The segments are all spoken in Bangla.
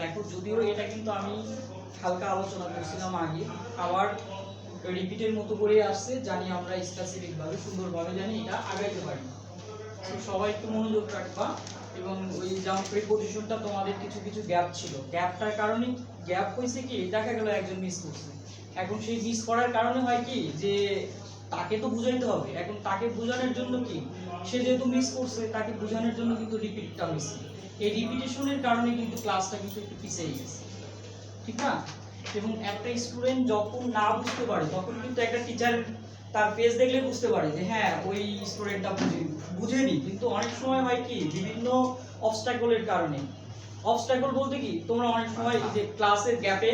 দেখো যদিও এটা কিন্তু আমি হালকা আলোচনা করছিলাম আগে, আবার রিপিটের মতো করে আসছে, জানি আমরা স্পেসিফিক ভাবে সুন্দরভাবে জানি এটা আগাইতে পারি। তো সবাই একটু মনোযোগ রাখবা। এবং ওই যেমন প্রিপজিশনটা তোমাদের কিছু কিছু গ্যাপ ছিল, গ্যাপটার কারণে গ্যাপ হয়েছে কি দেখা গেল একজন মিস করছে। এখন সেই মিস করার কারণে হয় কি যে তাকে তো বুঝাইতে হবে, এখন তাকে বোঝানোর জন্য কি সে যেহেতু মিস করছে তাকে বোঝানোর জন্য কিন্তু রিপিটটা হয়েছে। এই রিপিটেশনের কারণে কিন্তু ক্লাসটা কিন্তু একটু পিছিয়ে গেছে, ঠিক না? এবং একটা স্টুডেন্ট যখন না বুঝতে পারে তখন কিন্তু একটা টিচার তার পেজ দেখলে বুঝতে পারে যে হ্যাঁ ওই স্টুডেন্টটা বুঝেনি। কিন্তু অনেক সময় হয় কি বিভিন্ন অবস্ট্যাকলের কারণে, অবস্ট্যাকল বলতে কি তোমরা অনেক সময় যে ক্লাসের গ্যাপে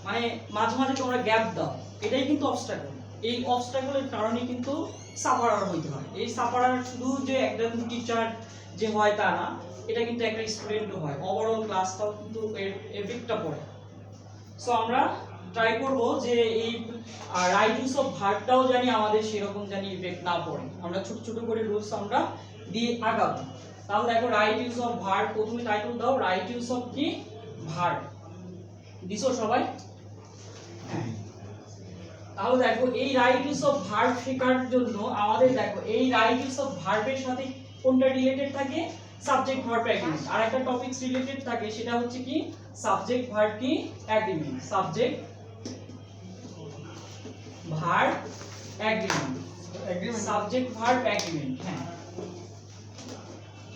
মানে মাঝে মাঝে তোমরা গ্যাপ দাও, এটাই কিন্তু অবস্ট্যাকল। এই অবস্ট্যাকলের কারণে কিন্তু সাফারার হইতে হয়। এই সাফারার শুধু যে একজন টিচার যে হয় তা না, এটা কিন্তু একটা স্টুডেন্টও হয়, ওভারঅল ক্লাসটাও কিন্তু এর এফেক্টটা পড়ে। সো আমরা ট্রাই করব যে এই রাইট ইউজ অফ ভার্বটাও জানি আমাদের সেরকম জানি ইফেক্ট না পড়ে, আমরা ছোট ছোট করে রুলস আমরা দিয়ে আগাবো। তাহলে দেখো রাইট ইউজ অফ ভার্ব, প্রথমে টাইটেল দাও রাইট ইউজ অফ কি ভার্ব দিছো সবাই? হ্যাঁ, তাহলে দেখো এই রাইট ইউজ অফ ভার্ব শেখার জন্য আমাদের দেখো এই রাইট ইউজ অফ ভার্বের সাথে কোনটা রিলেটেড থাকে? Subject verb agreement. আর একটা টপিকস রিলেটেড থাকে সেটা হচ্ছে কি সাবজেক্ট ভার্ব কি agreement, subject verb agreement, subject verb agreement. হ্যাঁ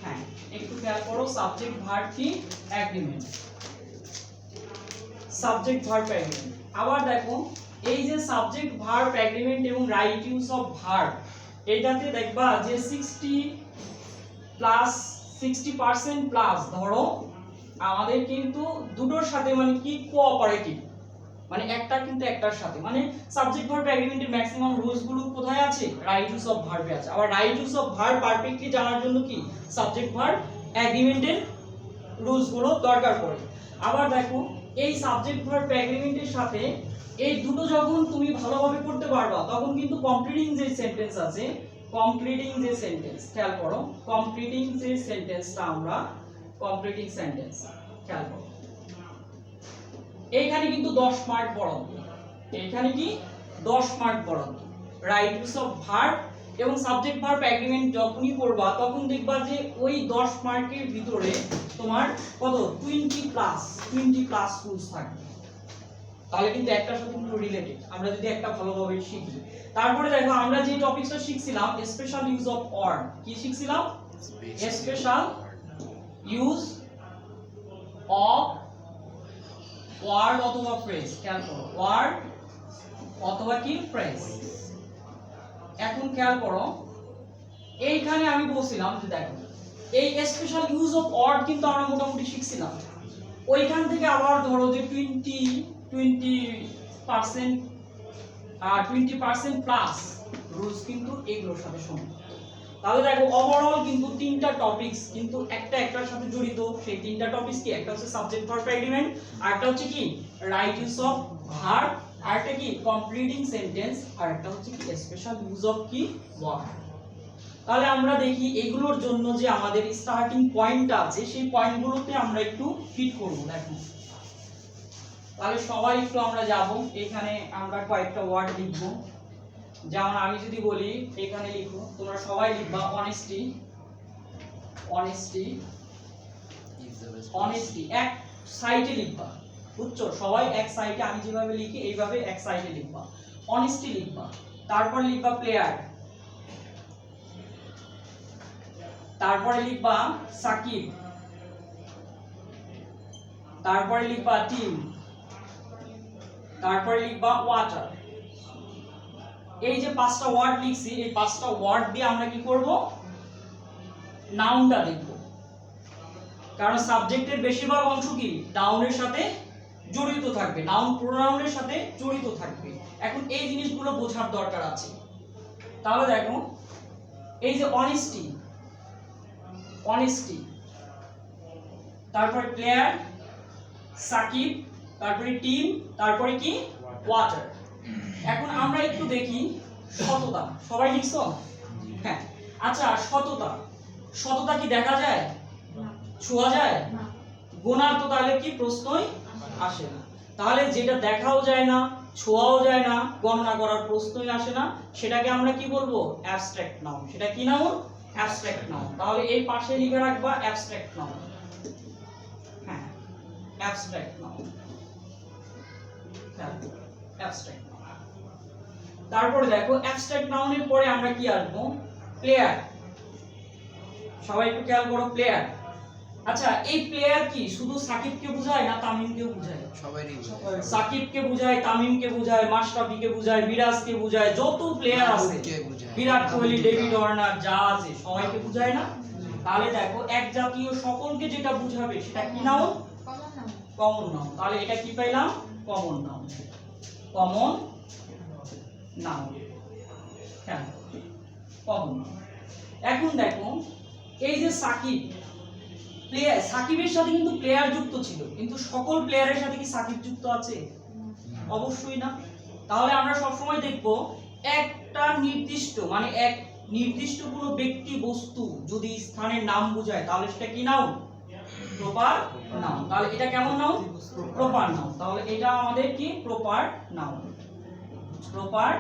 হ্যাঁ, একটু খেয়াল করো, সাবজেক্ট ভার্ব কি এগ্রিমেন্ট, সাবজেক্ট ভার্ব এগ্রিমেন্ট। আবার দেখো এই যে সাবজেক্ট ভার্ব এগ্রিমেন্ট এবং রাইট ইউজ অফ ভার্ব, এটাতে দেখবা যে 60% প্লাস ধরো আমাদের কিন্তু দুটোর সাথে মানে কি কোঅপারেটিভ, মানে একটা কিন্তু একটার সাথে, মানে সাবজেক্ট ভার্ব এগ্রিমেন্টের ম্যাক্সিমাম রুলস গুলো কোথায় আছে? রাইট ইউজ অফ ভার্বে আছে। আবার right use of verb perfectly জানার জন্য কি সাবজেক্ট ভার্ব এগ্রিমেন্টের রুলস গুলো দরকার পড়ে। আবার দেখো এই সাবজেক্ট ভার্ব এগ্রিমেন্টের সাথে এই দুটো যখন তুমি ভালোভাবে করতে পারবা তখন কিন্তু কমপ্লিটিং যে সেন্টেন্স আছে, কমপ্লিটিং যে সেন্টেন্স, খেয়াল করো কমপ্লিটিং যে সেন্টেন্সটা আমরা কমপ্লিটিং সেন্টেন্স খেয়াল করো, এইখানে কিন্তু 10 মার্ক বরাদ্দ, এইখানে কি 10 মার্ক বরাদ্দ। রাইট ইউজ অফ ভার্ব এবং সাবজেক্ট ভার্ব এগ্রিমেন্ট যখনই করবা তখন দেখবা যে ওই 10 মার্কের ভিতরে তোমার কত 20 প্লাস রুলস থাকবে। তাহলে কিন্তু একটার সাথে কিন্তু রিলেটেড, আমরা যদি একটা ভালোভাবে শিখি। তারপরে দেখো আমরা যে টপিকটা শিখছিলাম স্পেশাল ইউজ অফ ওয়ার্ড, কি শিখছিলাম? স্পেশাল ইউজ অফ ওয়ার্ড অথবা ফ্রেজ, খেয়াল করো ওয়ার্ড অথবা কি ফ্রেজ। এখন খেয়াল করো এইখানে আমি বলছিলাম যে দেখো এই স্পেশাল ইউজ অফ ওয়ার্ড কিন্তু আমরা মোটামুটি শিখছিলাম, ওইখান থেকে আবার ধরো যে 20% প্লাস রুলস কিন্তু এগুলোর সাথে সমান। তাহলে দেখো ওভারঅল কিন্তু তিনটা টপিকস কিন্তু একটার সাথে জড়িত। সেই তিনটা টপিকস কি? একটা হচ্ছে সাবজেক্ট ভার্ব এগ্রিমেন্ট, আরেকটা হচ্ছে কি রাইট ইউজ অফ ভার্ব, আরেকটা কি কমপ্লিটিং সেন্টেন্স, আরেকটা হচ্ছে কি স্পেশাল ইউজ অফ কি ওয়ার্ড। তাহলে আমরা দেখি এগুলোর জন্য যে আমাদের স্টার্টিং পয়েন্টটা আছে সেই পয়েন্টগুলোতে আমরা একটু ফিট করব। দেখো তাহলে সবাই একটু আমরা যাব, এখানে আমরা কয়েকটা ওয়ার্ড লিখব। যেমন আমি যদি বলি এখানে লিখো, তোমরা সবাই লিখবা অনেস্টি, অনেস্টি, অনেস্টি এক সাইডে লিখবা, বুঝছো? সবাই এক সাইডে, আমি যেভাবে লিখি এইভাবে এক সাইডে লিখবা, অনেস্টি লিখবা। তারপর লিখবা প্লেয়ার, তারপরে লিখবা সাকিব, তারপরে লিখবা টিম, তারপরে লিখবা ওয়াটার। এই যে পাঁচটা ওয়ার্ড লিখছি, এই পাঁচটা ওয়ার্ড দিয়ে আমরা কি করব? নাউনটা দেখব, কারণ সাবজেক্টের বেশিরভাগ অংশ কি নাউনের সাথে জড়িত থাকবে, নাউন প্রোনাউনের সাথে জড়িত থাকবে। এখন এই জিনিসগুলো বোঝার দরকার আছে। তাহলে দেখো এই যে অনেস্টি, অনেস্টি, তারপরে প্লেয়ার সাকিব, তারপরে টিম, তারপরে কি ওয়াটার। এখন আমরা একটু দেখি সততা, সবাই লিখছো? হ্যাঁ, আচ্ছা সততা, সততা কি দেখা যায়? ছোঁয়া যায়? গোনার তো তাহলে কি প্রশ্নই আসে না। তাহলে যেটা দেখাও যায় না, ছোঁয়াও যায় না, গণনা করার প্রশ্নই আসে না, সেটাকে আমরা কি বলবো? Abstract noun. সেটা কি নাউন? Abstract noun. তাহলে এই পাশে লিখে রাখবা অ্যাবস্ট্রাক্ট নাউন। হ্যাঁ, অ্যাবস্ট্রাক্ট নাউন। Abstract noun. তারপরে দেখো অ্যাবস্ট্রাক্ট নাউনের পরে আমরা কি আসবো? প্লেয়ার। সবাই একটু খেয়াল করো, প্লেয়ার। আচ্ছা, এই প্লেয়ার কি শুধু সাকিবকে বোঝায় না তামিমকেও বোঝায়? সবাইরই সাকিবকে বোঝায়, তামিমকে বোঝায়, মাশরাফিকে বোঝায়, মিরাজকে বোঝায়, যত প্লেয়ার আছে, বিরাট কোহলি, ডেভিড ওয়ার্নার যা আছে সবাইকে বোঝায় না? তাহলে দেখো এক জাতীয় সকলকে যেটা বুঝাবে সেটা কি নাউন? Common noun. তাহলে এটা কি পাইলাম? Common noun. Common noun. হ্যাঁ, কমন নাউন। এখন দেখো এই যে সাকিব, প্লেয়ার, সাকিবের সাথে কিন্তু প্লেয়ার যুক্ত ছিল, কিন্তু সকল প্লেয়ারের সাথে কি সাকিব যুক্ত আছে? অবশ্যই না। তাহলে আমরা সব সময় দেখব একটা নির্দিষ্ট মানে এক নির্দিষ্ট কোনো ব্যক্তি বস্তু যদি স্থানের নাম বোঝায় তাহলে সেটা কি নাউন? Proper noun. তাহলে এটা কেমন নাউন? Proper noun. তাহলে এটা আমাদের কি? Proper noun. Proper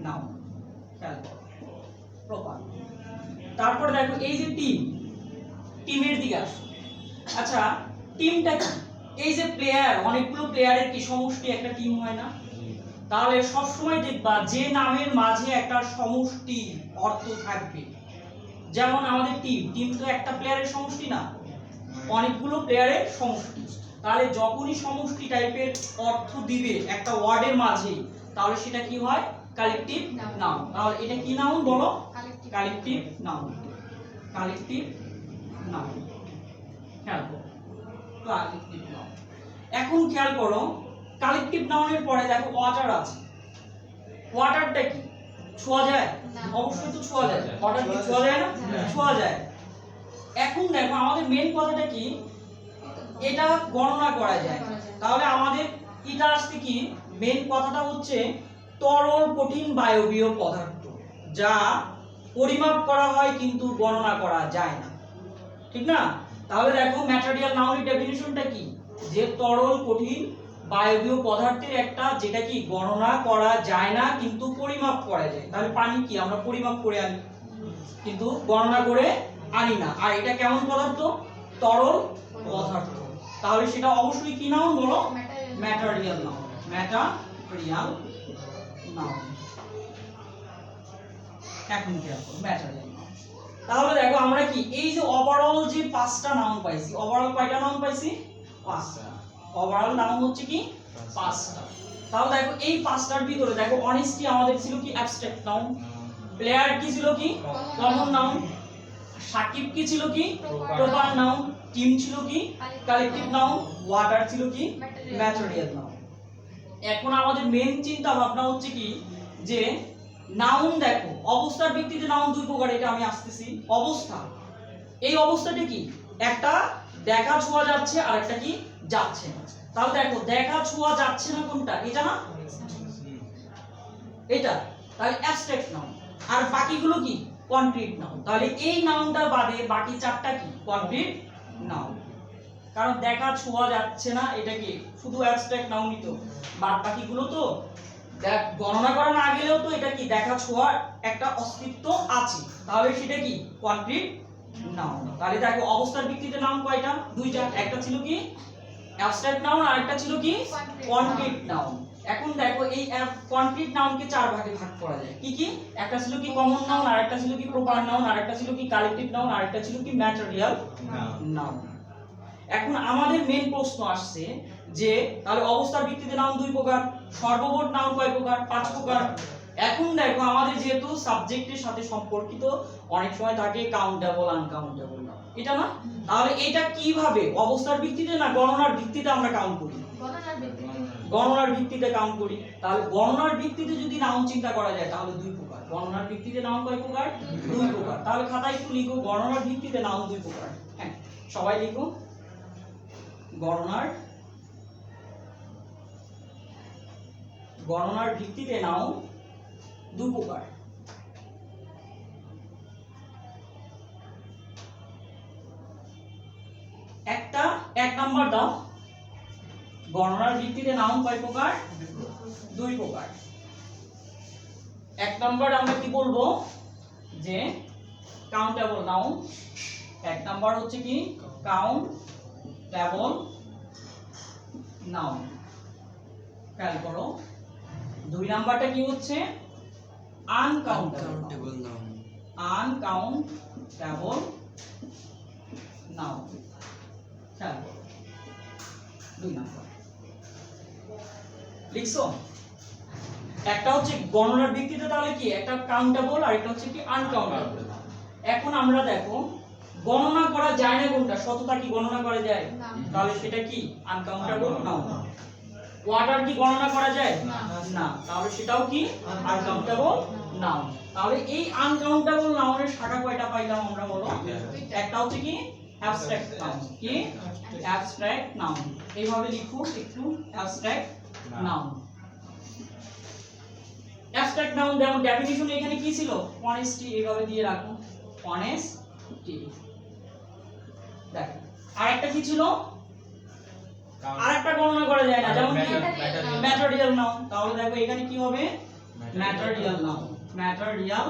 noun. খেয়াল করো, প্রপার। তারপর দেখো এই যে টিম, টিমের দিকে আসো। আচ্ছা, টিমটা কি? এই যে প্লেয়ার, অনেকগুলো প্লেয়ারের কি সমষ্টি একটা টিম হয় না? তাহলে সব সময় দেখবা যে নামের মাঝে একটা সমষ্টি অর্থ থাকবে, যেমন আমাদের টিম, টিম তো একটা প্লেয়ারের সমষ্টি না, অনেকগুলো প্লেয়ারের সমষ্টি। তাহলে যখনই সমষ্টি টাইপের অর্থ দিবে একটা ওয়ার্ডের মাঝে, তাহলে সেটা কি হয়? Collective noun. তাহলে এটা কি নাউন বলো? Collective noun. Collective noun. খেয়াল করো, কালেকটিভ নাউন। এখন খেয়াল করো কালেকটিভ নাউনের পরে দেখো ওয়াটার আছে। ওয়াটারটা কি? ছোঁয়া যায়? অবশ্যই তো ছোঁয়া যায়। ওয়াটার কি ছোঁয়া যায় না? ছোঁয়া যায়। এখন দেখো আমাদের মেন কথাটা কি? এটা গণনা করা যায়। তাহলে আমাদের এটা আসছে কি? মেন কথাটা হচ্ছে তরল, কঠিন, বায়বীয় পদার্থ যা পরিমাপ করা হয় কিন্তু গণনা করা যায় না, ঠিক না? তাহলে দেখো ম্যাটেরিয়াল নাউনের ডেফিনিশনটা কি? যে তরল, কঠিন, বায়বীয় পদার্থের একটা যেটা কি গণনা করা যায় না কিন্তু পরিমাপ করা যায়। তাহলে পানি কি? আমরা পরিমাপ করে আনি কিন্তু গণনা করে আনি না। আর এটা কেমন পদার্থ? তরল পদার্থ। তাহলে সেটা অবশ্যই কি নাউন বলো? Material noun. Material noun. এখন কি আসবে? Material noun. তাহলে দেখো আমরা কি এই যে ওভারঅল যে পাঁচটা নাউন পাইছি, ওভারঅল কয়টা নাউন পাইছি? পাঁচটা। ওভারঅল নাউন হচ্ছে কি? পাঁচটা। তাহলে দেখো এই পাঁচটার ভিতরে দেখো অনেস্টি আমাদের ছিল কি? Abstract noun. প্লেয়ার কি ছিল কি? Common noun. সাকিব কি ছিল কি? Proper noun. টিম ছিল কি? Collective noun. ওয়াটার ছিল কি? Material noun. এখন আমাদের মেন চিন্তা ভাবনা হচ্ছে কি যে নাউন দেখো অবস্থার ভিত্তিতে নাউন দুই প্রকার, এটা আমি আসতেছি। অবস্থা, এই অবস্থাটা কি? একটা দেখা ছোঁয়া যাচ্ছে আর একটা কি যাচ্ছে না। তাহলে দেখো দেখা ছোঁয়া যাচ্ছে না কোনটা? এটা না? এটা। তাহলে অ্যাবস্ট্রাক্ট নাউন। আর বাকিগুলো কি? Concrete noun. তাহলে এই নাউনটা বাদে বাকি চারটা কি? Concrete noun. কারণ দেখা ছোঁয়া যাচ্ছে না এটা কি শুধু অ্যাবস্ট্রাক্ট নাউনই তো, বাদ বাকিগুলো তো গণনা করা না গেলেও তো এটা কি দেখা ছোঁয়ার একটা অস্তিত্ব আছে। তাহলে সেটা কি? Concrete noun. তাহলে দেখো অবস্থার ভিত্তিতে নাউন কয়টা? দুইটা। একটা ছিল কি অ্যাবস্ট্রাক্ট নাউন আর একটা ছিল কি কনক্রিট নাউন। এখন দেখো এই কনক্রিট নাউনকে চার ভাগে ভাগ করা যায়। কি কি? একটা ছিল কি কমন নাউন, আর একটা ছিল কি প্রপার নাউন, আর একটা ছিল কি কালেকটিভ নাউন, আর একটা ছিল কি ম্যাটেরিয়াল নাউন। এখন আমাদের মেন প্রশ্ন আসছে যে তাহলে অবস্থার ভিত্তিতে নাউন দুই প্রকার, সর্বমোট নাউন কয় প্রকার? পাঁচ প্রকার। এখন দেখো আমাদের যেহেতু সাবজেক্টের সাথে সম্পর্কিত অনেক সময় থাকে কাউন্টেবল, আনকাউন্টেবল নাউন, এটা না? তাহলে এটা কিভাবে অবস্থার ভিত্তিতে না গণনার ভিত্তিতে আমরা কাউন্ট করি? গণনার ভিত্তিতে কাউন্ট করি। তাহলে গণনার ভিত্তিতে যদি নাউন চিন্তা করা যায় তাহলে দুই প্রকার। গণনার ভিত্তিতে নাউন কয় প্রকার? দুই প্রকার। তাহলে খাতায় একটু লিখো গণনার ভিত্তিতে নাউন দুই প্রকার। হ্যাঁ, সবাই লিখো গণনার ভিত্তিতে নাউন দুই প্রকার। একটা এক নাম্বার দাও, গণনার ভিত্তিতে নাউন কয় প্রকার? দুই প্রকার। এক নাম্বার আমরা কি বলবো যে কাউন্টেবল নাউন, এক নাম্বার হচ্ছে কি কাউন্টেবল নাউন, খেয়াল করো। দুই নাম্বারটা কি হচ্ছে? আনকাউন্টেবল নাউন, আনকাউন্টেবল নাউন, খেয়াল করো। দুই নাম্বার লিখছো? একটা হচ্ছে গণনার ভিত্তিতে, তাহলে কি একটা কাউন্টেবল আর একটা হচ্ছে কি আনকাউন্টেবল। এখন আমরা দেখো গণনা করা যায় না কোনটা? সততা কি গণনা করা যায়? তাহলে সেটা কি আনকাউন্টেবল নাউন। ওয়াটার কি গণনা করা যায়? না, তাহলে সেটাও কি আনকাউন্টেবল নাউন। তাহলে এই আনকাউন্টেবল নাউনের শাখা কয়টা পাইলাম আমরা বলো? একটা হচ্ছে কি অ্যাবস্ট্রাক্ট নাউন, কি অ্যাবস্ট্রাক্ট নাউন। এইভাবে লিখো একটু, অ্যাবস্ট্রাক্ট নাউন। অ্যাবস্ট্রাক্ট নাউন যেমন ডেফিনিশন এখানে কি ছিল? অনেস্টি, এইভাবে দিয়ে রাখো, অনেস্টি। দেখো আরেকটা কি ছিল? আরেকটা গণনা করা যায় না, যেমন কি ম্যাটেরিয়াল নাউন। তাহলে দেখো এখানে কি হবে? ম্যাটেরিয়াল নাউন, ম্যাটেরিয়াল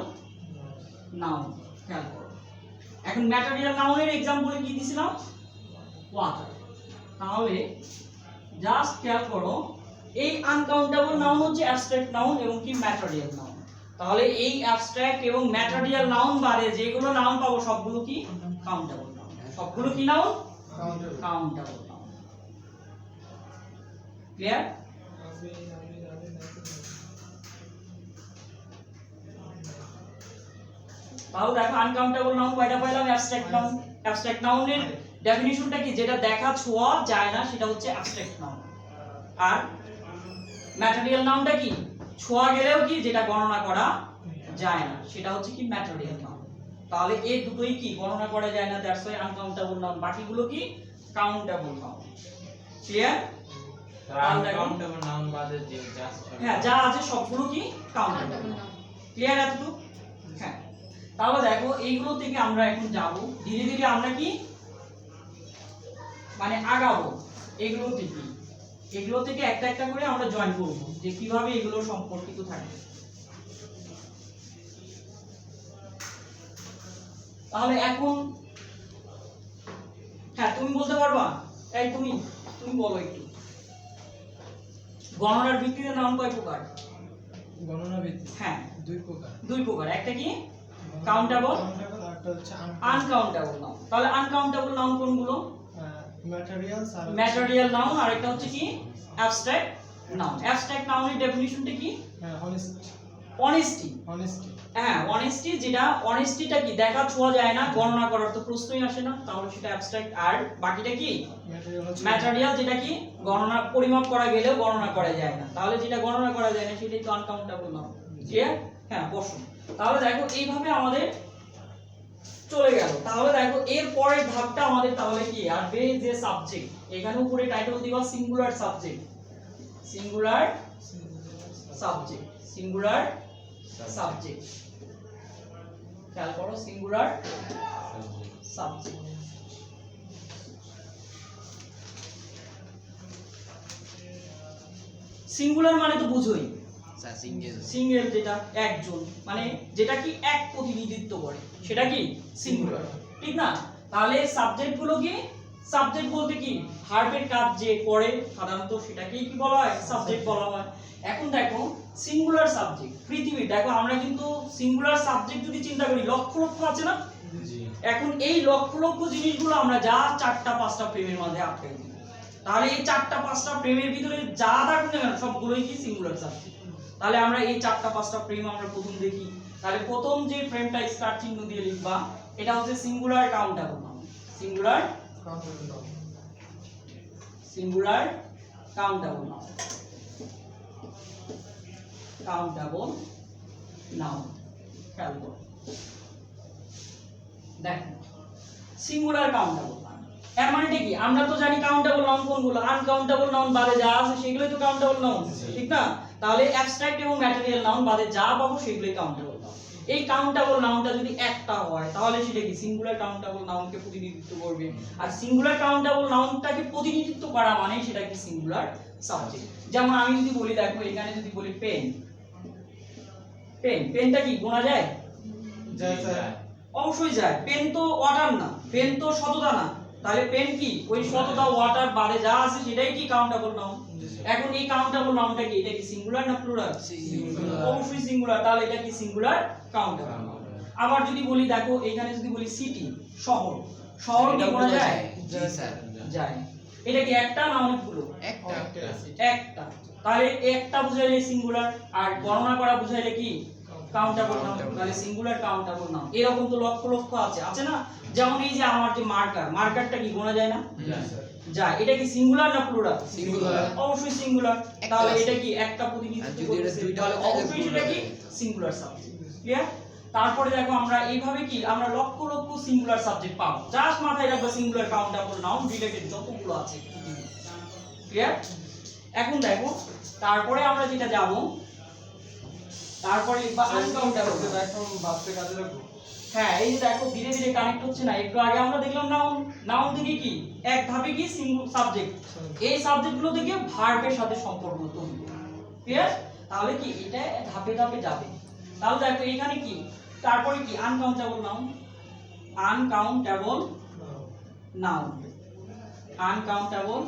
নাউন, খেয়াল করো। এখন ম্যাটেরিয়াল নাউনের एग्जांपल কি দিছিলাম? ওয়াটার। তাহলে জাস্ট খেয়াল করো, এই আনকাউন্টেবল নাউন হচ্ছে অ্যাবস্ট্রাক্ট নাউন এবং কি ম্যাটেরিয়াল নাউন। তাহলে এই অ্যাবস্ট্রাক্ট এবং ম্যাটেরিয়াল নাউন বাদে যেগুলো নাউন পাবো সবগুলো কি কাউন্টেবল নাউন। সবগুলো কি নাউন? Countable noun. ক্লিয়ার? তাহলে দেখো আনকাউন্টেবল নাউন কয়টা পাইলাম? Abstract noun. অ্যাবস্ট্রাক্ট নাউনের ডেফিনিশনটা কি? যেটা দেখা ছোঁয়া যায় না সেটা হচ্ছে অ্যাবস্ট্রাক্ট নাউন। আর ম্যাটেরিয়াল নাউনটা কি? ছোঁয়া গেলেও কি যেটা গণনা করা যায় না সেটা হচ্ছে কি ম্যাটেরিয়াল নাউন। তাহলে এই দুটোই কি গণনা করা যায় না, দ্যাটস ওয়াই আনকাউন্টেবল নাউন। বাকিগুলো কি countable noun. Clear? Uncountable noun বাদে যে হ্যাঁ যা আছে সবগুলো কি কাউন্টেবল নাউন। ক্লিয়ার এতটুকু? হ্যাঁ। তাহলে দেখো এইগুলো থেকে আমরা এখন যাব ধীরে ধীরে, আমরা কি মানে আগাবো এগুলো থেকে। এগুলো থেকে একটা একটা করে আমরা জয়েন করব যে কিভাবে এগুলো সম্পর্কিত থাকবে। তাহলে এখন হ্যাঁ তুমি বলতে পারবা? এই তুমি বলো একটু, গণনার ভিত্তিতে নাউন কয় প্রকার? গণনা ভিত্তিক হ্যাঁ দুই প্রকার। একটা কি কাউন্টেবল, একটা হচ্ছে আনকাউন্টেবল নাউন। তাহলে আনকাউন্টেবল নাউন কোনগুলো? ম্যাটেরিয়াল নাউন আর একটা হচ্ছে কি অ্যাবস্ট্রাক্ট নাউন। অ্যাবস্ট্রাক্ট নাউনের ডেফিনিশনটা কি? অনেস্টি। হ্যাঁ অনেস্টি, যেটা অনেস্টিটা কি দেখা ছোঁয়া যায় না, গণনা করার তো প্রশ্নই আসে না, তাহলে সেটা অ্যাবস্ট্রাক্ট। আর বাকিটা কি ম্যাটেরিয়াল, যেটা কি গণনা পরিমাপ করা গেলেও গণনা করা যায় না, তাহলে যেটা গণনা করা যায় না সেটাই তো আনকাউন্টেবল নাউন। ক্লিয়ার? হ্যাঁ বসো। তাহলে দেখো এইভাবে আমাদের চলে গেল। তাহলে দেখো এর পরের ধাপটা আমাদের তাহলে কি আসবে? যে সাবজেক্ট, এখানে উপরে টাইটেল দিবা singular subject, singular subject, singular subject. খেয়াল করো, সিঙ্গুলার সাবজেক্ট। সিঙ্গুলার মানে তো বুঝোই, সিঙ্গেল যেটা একজন, মানে যেটা কি এক প্রতিনিধিত্ব করে সেটা কি সিঙ্গুলার, ঠিক না? তাহলে সাবজেক্ট গুলো কি? সাবজেক্ট বলতে কি ভার্বের কাজ যে করে সাধারণত সেটাকেই কি বলা হয়? সাবজেক্ট বলা হয়। এখন দেখো সিঙ্গুলার সাবজেক্ট পৃথিবী, দেখো আমরা কিন্তু সিঙ্গুলার সাবজেক্ট যদি চিন্তা করি লক্ষ লক্ষ আছে না? এখন এই লক্ষ লক্ষ জিনিসগুলো আমরা যা চারটা পাঁচটা ফ্রেমের মধ্যে আটকাই দিই, তাহলে এই চারটা পাঁচটা ফ্রেমের ভিতরে যা থাকুক না কেন সবগুলোই কি সিঙ্গুলার সাবজেক্ট। তাহলে আমরা এই চারটা পাঁচটা ফ্রেম আমরা প্রথম দেখি। তাহলে প্রথম যে ফ্রেমটা স্টার চিহ্ন দিয়ে লিখবা এটা হচ্ছে singular countable noun. Singular countable noun, countable noun. খেয়াল করো, দেখো সিঙ্গুলার কাউন্টেবল নাউন এর মানে কি? আমরা তো জানি কাউন্টেবল নাউন কোনগুলো, আনকাউন্টেবল নাউন বাদে যা আছে সেগুলোই তো কাউন্টেবল নাউন, ঠিক না? তাহলে অ্যাবস্ট্রাক্ট এবং ম্যাটেরিয়াল নাউন বাদে যা পাবো সেগুলোই কাউন্টেবল নাউন। এই কাউন্টেবল নাউনটা যদি একটা হয় তাহলে সেটা কি সিঙ্গুলার কাউন্টেবল নাউনকে প্রতিনিধিত্ব করবে, আর সিঙ্গুলার কাউন্টেবল নাউনটাকে প্রতিনিধিত্ব করা মানে সেটা কি সিঙ্গুলার সাবজেক্ট। যেমন আমি যদি বলি, দেখো এখানে যদি বলি পেন, পেনটা কি গোনা যায়? অবশ্যই যায়। পেন তো ওয়াটার না, পেন তো শততা না, তাহলে পেন কি ওই শততা ওয়াটার বাদে যা আছে সেটাই কি কাউন্টেবল নাউন। এখন এই কাউন্টেবল নাউনটা কি, এটা কি সিঙ্গুলার না প্লুরাল? অবশ্যই সিঙ্গুলার, তাহলে এটা কি সিঙ্গুলার কাউন্টেবল নাউন। আবার যদি বলি, দেখো এখানে যদি বলি সিটি, শহর, শহর কি বলা যায়? জি স্যার যায়। এটা কি একটা না অনেকগুলো? একটা একটা। তাহলে একটা বুঝাইলে সিঙ্গুলার, আর গণনা করা বুঝাইলে কি কাউন্টেবল নাউন। তাহলে সিঙ্গুলার কাউন্টেবল নাউন। এরকম তো লক্ষ লক্ষ আছে না? যেমন এই যে আমার যে মার্কার, মার্কারটা কি গোনা যায় না? যায়। এটা কি সিঙ্গুলার না প্লুরাল? সিঙ্গুলার অবশ্যই সিঙ্গুলার। তাহলে এটা কি একটা প্রতিনিধিত্ব আর যদি এটা করছে, দুইটা তাহলে হয় তাহলে অবশ্যই সেটা কি সিঙ্গুলার সাবজেক্ট। ক্লিয়ার? তারপরে দেখো আমরা এইভাবে কি আমরা লক্ষ লক্ষ সিঙ্গুলার সাবজেক্ট পাবো। জাস্ট মাথায় রাখবো সিঙ্গুলার কাউন্টেবল নাউন রিলেটেড যতগুলো আছে। ক্লিয়ার? এখন দেখো তারপরে আমরা যেটা যাব, তারপরে লিখবা আনকাউন্টেবল। এখন ভাবতে কাজে লাগবে। হ্যাঁ, এই যে দেখো ধীরে ধীরে কানেক্ট হচ্ছে না। একটু আগে আমরা দেখলাম নাউন, নাউন থেকে কি এক ধাপে কি সিঙ্গুলার সাবজেক্ট, এই সাবজেক্টগুলো থেকে ভার্বের সাথে সম্পর্ক তৈরি। ক্লিয়ার? তাহলে কি এটা ধাপে ধাপে যাবে। তাহলে দেখো এখানে কি, তারপরে কি uncountable noun, uncountable noun, uncountable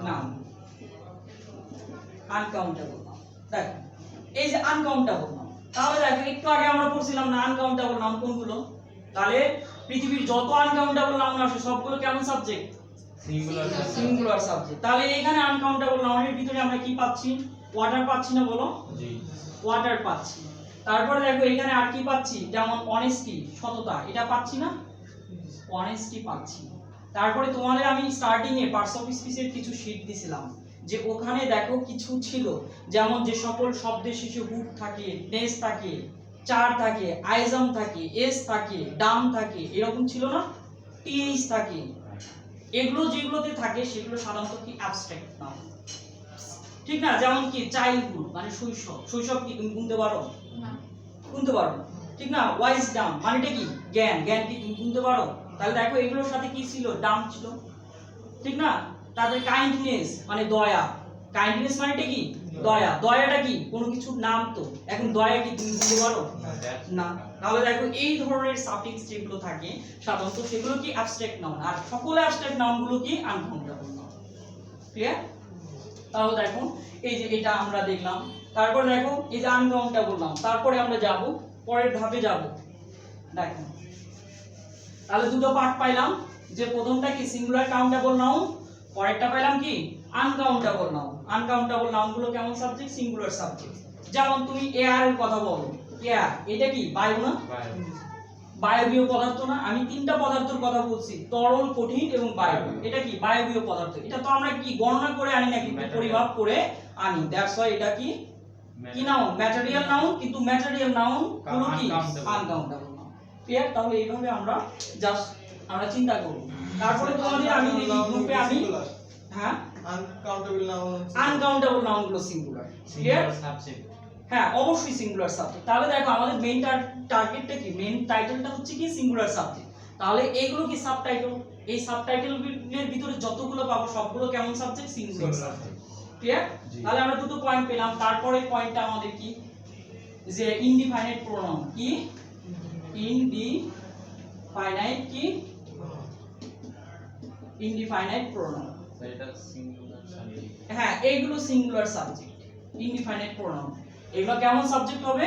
noun, uncountable noun. দেখো এই যে আনকাউন্টেবল নাউন, তাহলে দেখো একটু আগে আমরা পড়ছিলাম না আনকাউন্টেবল নাউন কোনগুলো। তাহলে পৃথিবীর যত আনকাউন্টেবল নাউন আছে সবগুলো কেমন সাবজেক্ট? Singular singular subject. তাহলে এখানে আনকাউন্টেবল নাউনের ভিতরে আমরা কি পাচ্ছি? ওয়াটার পাচ্ছি না বলো? জি ওয়াটার পাচ্ছি। তারপরে দেখো এখানে আর কি পাচ্ছি? যেমন অনেস্টি, সততা, এটা পাচ্ছি না? অনেস্টি পাচ্ছি। তারপরে তোমাদের আমি স্টার্টিং এ পার্টস অফ স্পিচের কিছু শীট দিছিলাম, যে ওখানে দেখো কিছু ছিল, যেমন যে সকল শব্দের শেষে হুড থাকে, নেস থাকে, চার থাকে, আইজাম থাকে, এস থাকে, ডাম থাকে, এরকম ছিল না? টিএইচ থাকে। এগুলো যেগুলোতে থাকে সেগুলো সাধারণত কি অ্যাবস্ট্রাক্ট নাউন, ঠিক না? যেমন কি চাইল্ডহুড মানে শৈশব, শৈশব কি তুমি গুনতে পারো? গুনতে পারো না, ঠিক না? ওয়াইজডম মানেটা কি জ্ঞান, জ্ঞান কি তুমি গুনতে পারো? তাহলে দেখো এগুলোর সাথে কি ছিল? ডাম ছিল, ঠিক না? তারপরে কাইন্ডনেস মানে দয়া, কাইন্ডনেস মানেটা কি দয়া, দয়াটা কি কোনো কিছুর নাম তো, এখন দয়া কি তুমি বুঝতে পারো? না। তাহলে দেখো এই ধরনের সাফিক্স যেগুলো থাকে সাধারণত সেগুলো কি অ্যাবস্ট্রাক্ট নাউন, আর সকল অ্যাবস্ট্রাক্ট নাউনগুলো কি আনকাউন্টেবল নাউন। ক্লিয়ার? তাহলে দেখো এই যে এটা আমরা দেখলাম। তারপর দেখো এই যে আনকাউন্টেবল নাউন, তারপরে আমরা যাব পরের ধাপে যাব। দেখো তাহলে দুটো পার্ট পাইলাম, যে প্রথমটা কি সিঙ্গুলার কাউন্টেবল নাউন, পরেরটা পাইলাম কি আনকাউন্টেবল নাউন। আনকাউন্টেবল নাউনগুলো কেমন সাবজেক্ট? Singular subject. যেমন তুমি এয়ার এর কথা বলো, এয়ার এটা কি বায়ু না? বায়বীয় পদার্থ না? আমি তিনটা পদার্থের কথা বলছি, তরল, কঠিন এবং বায়ু। এটা কি বায়বীয় পদার্থ। এটা তো আমরা কি গণনা করে আনি না, কিন্তু পরিমাপ করে আনি। দ্যাটস ওয়াই এটা কি কি নাউন? Material noun. কিন্তু ম্যাটেরিয়াল নাউন গুলো কি আনকাউন্টেবল নাউন। ক্লিয়ার? তাহলে এইভাবে আমরা জাস্ট আমরা চিন্তা করব। তারপরে তোমাদের আমি দেখি গ্রুপে আমি হ্যাঁ আনকাউন্টেবল নাউন, আনকাউন্টেবল নাউন গুলো সিঙ্গুলার। ক্লিয়ার? সাবজেক্ট হ্যাঁ অবশ্যই সিঙ্গুলার সাবজেক্ট। তাহলে দেখো আমাদের মেইন টার্গেটটা কি, মেইন টাইটেলটা হচ্ছে কি সিঙ্গুলার সাবজেক্ট। তাহলে এইগুলো কি সাবটাইটেল, এই সাবটাইটেলের ভিতরে যতগুলো পাবো সবগুলো কেমন সাবজেক্ট? Singular subject. ক্লিয়ার? তাহলে আমরা দুটো পয়েন্ট পেলাম। তারপরে পয়েন্টটা আমাদের কি, যে ইনডিফাইনাইট প্রোনাউন। কি ইনডিফাইনাইট, কি ইনডিফাইনাইট প্রোনাউন। এটা সিঙ্গুলার সাবজেক্ট। হ্যাঁ এইগুলো সিঙ্গুলার সাবজেক্ট। ইনডিফাইনাইট প্রোনাউন এগুলো কেমন সাবজেক্ট হবে?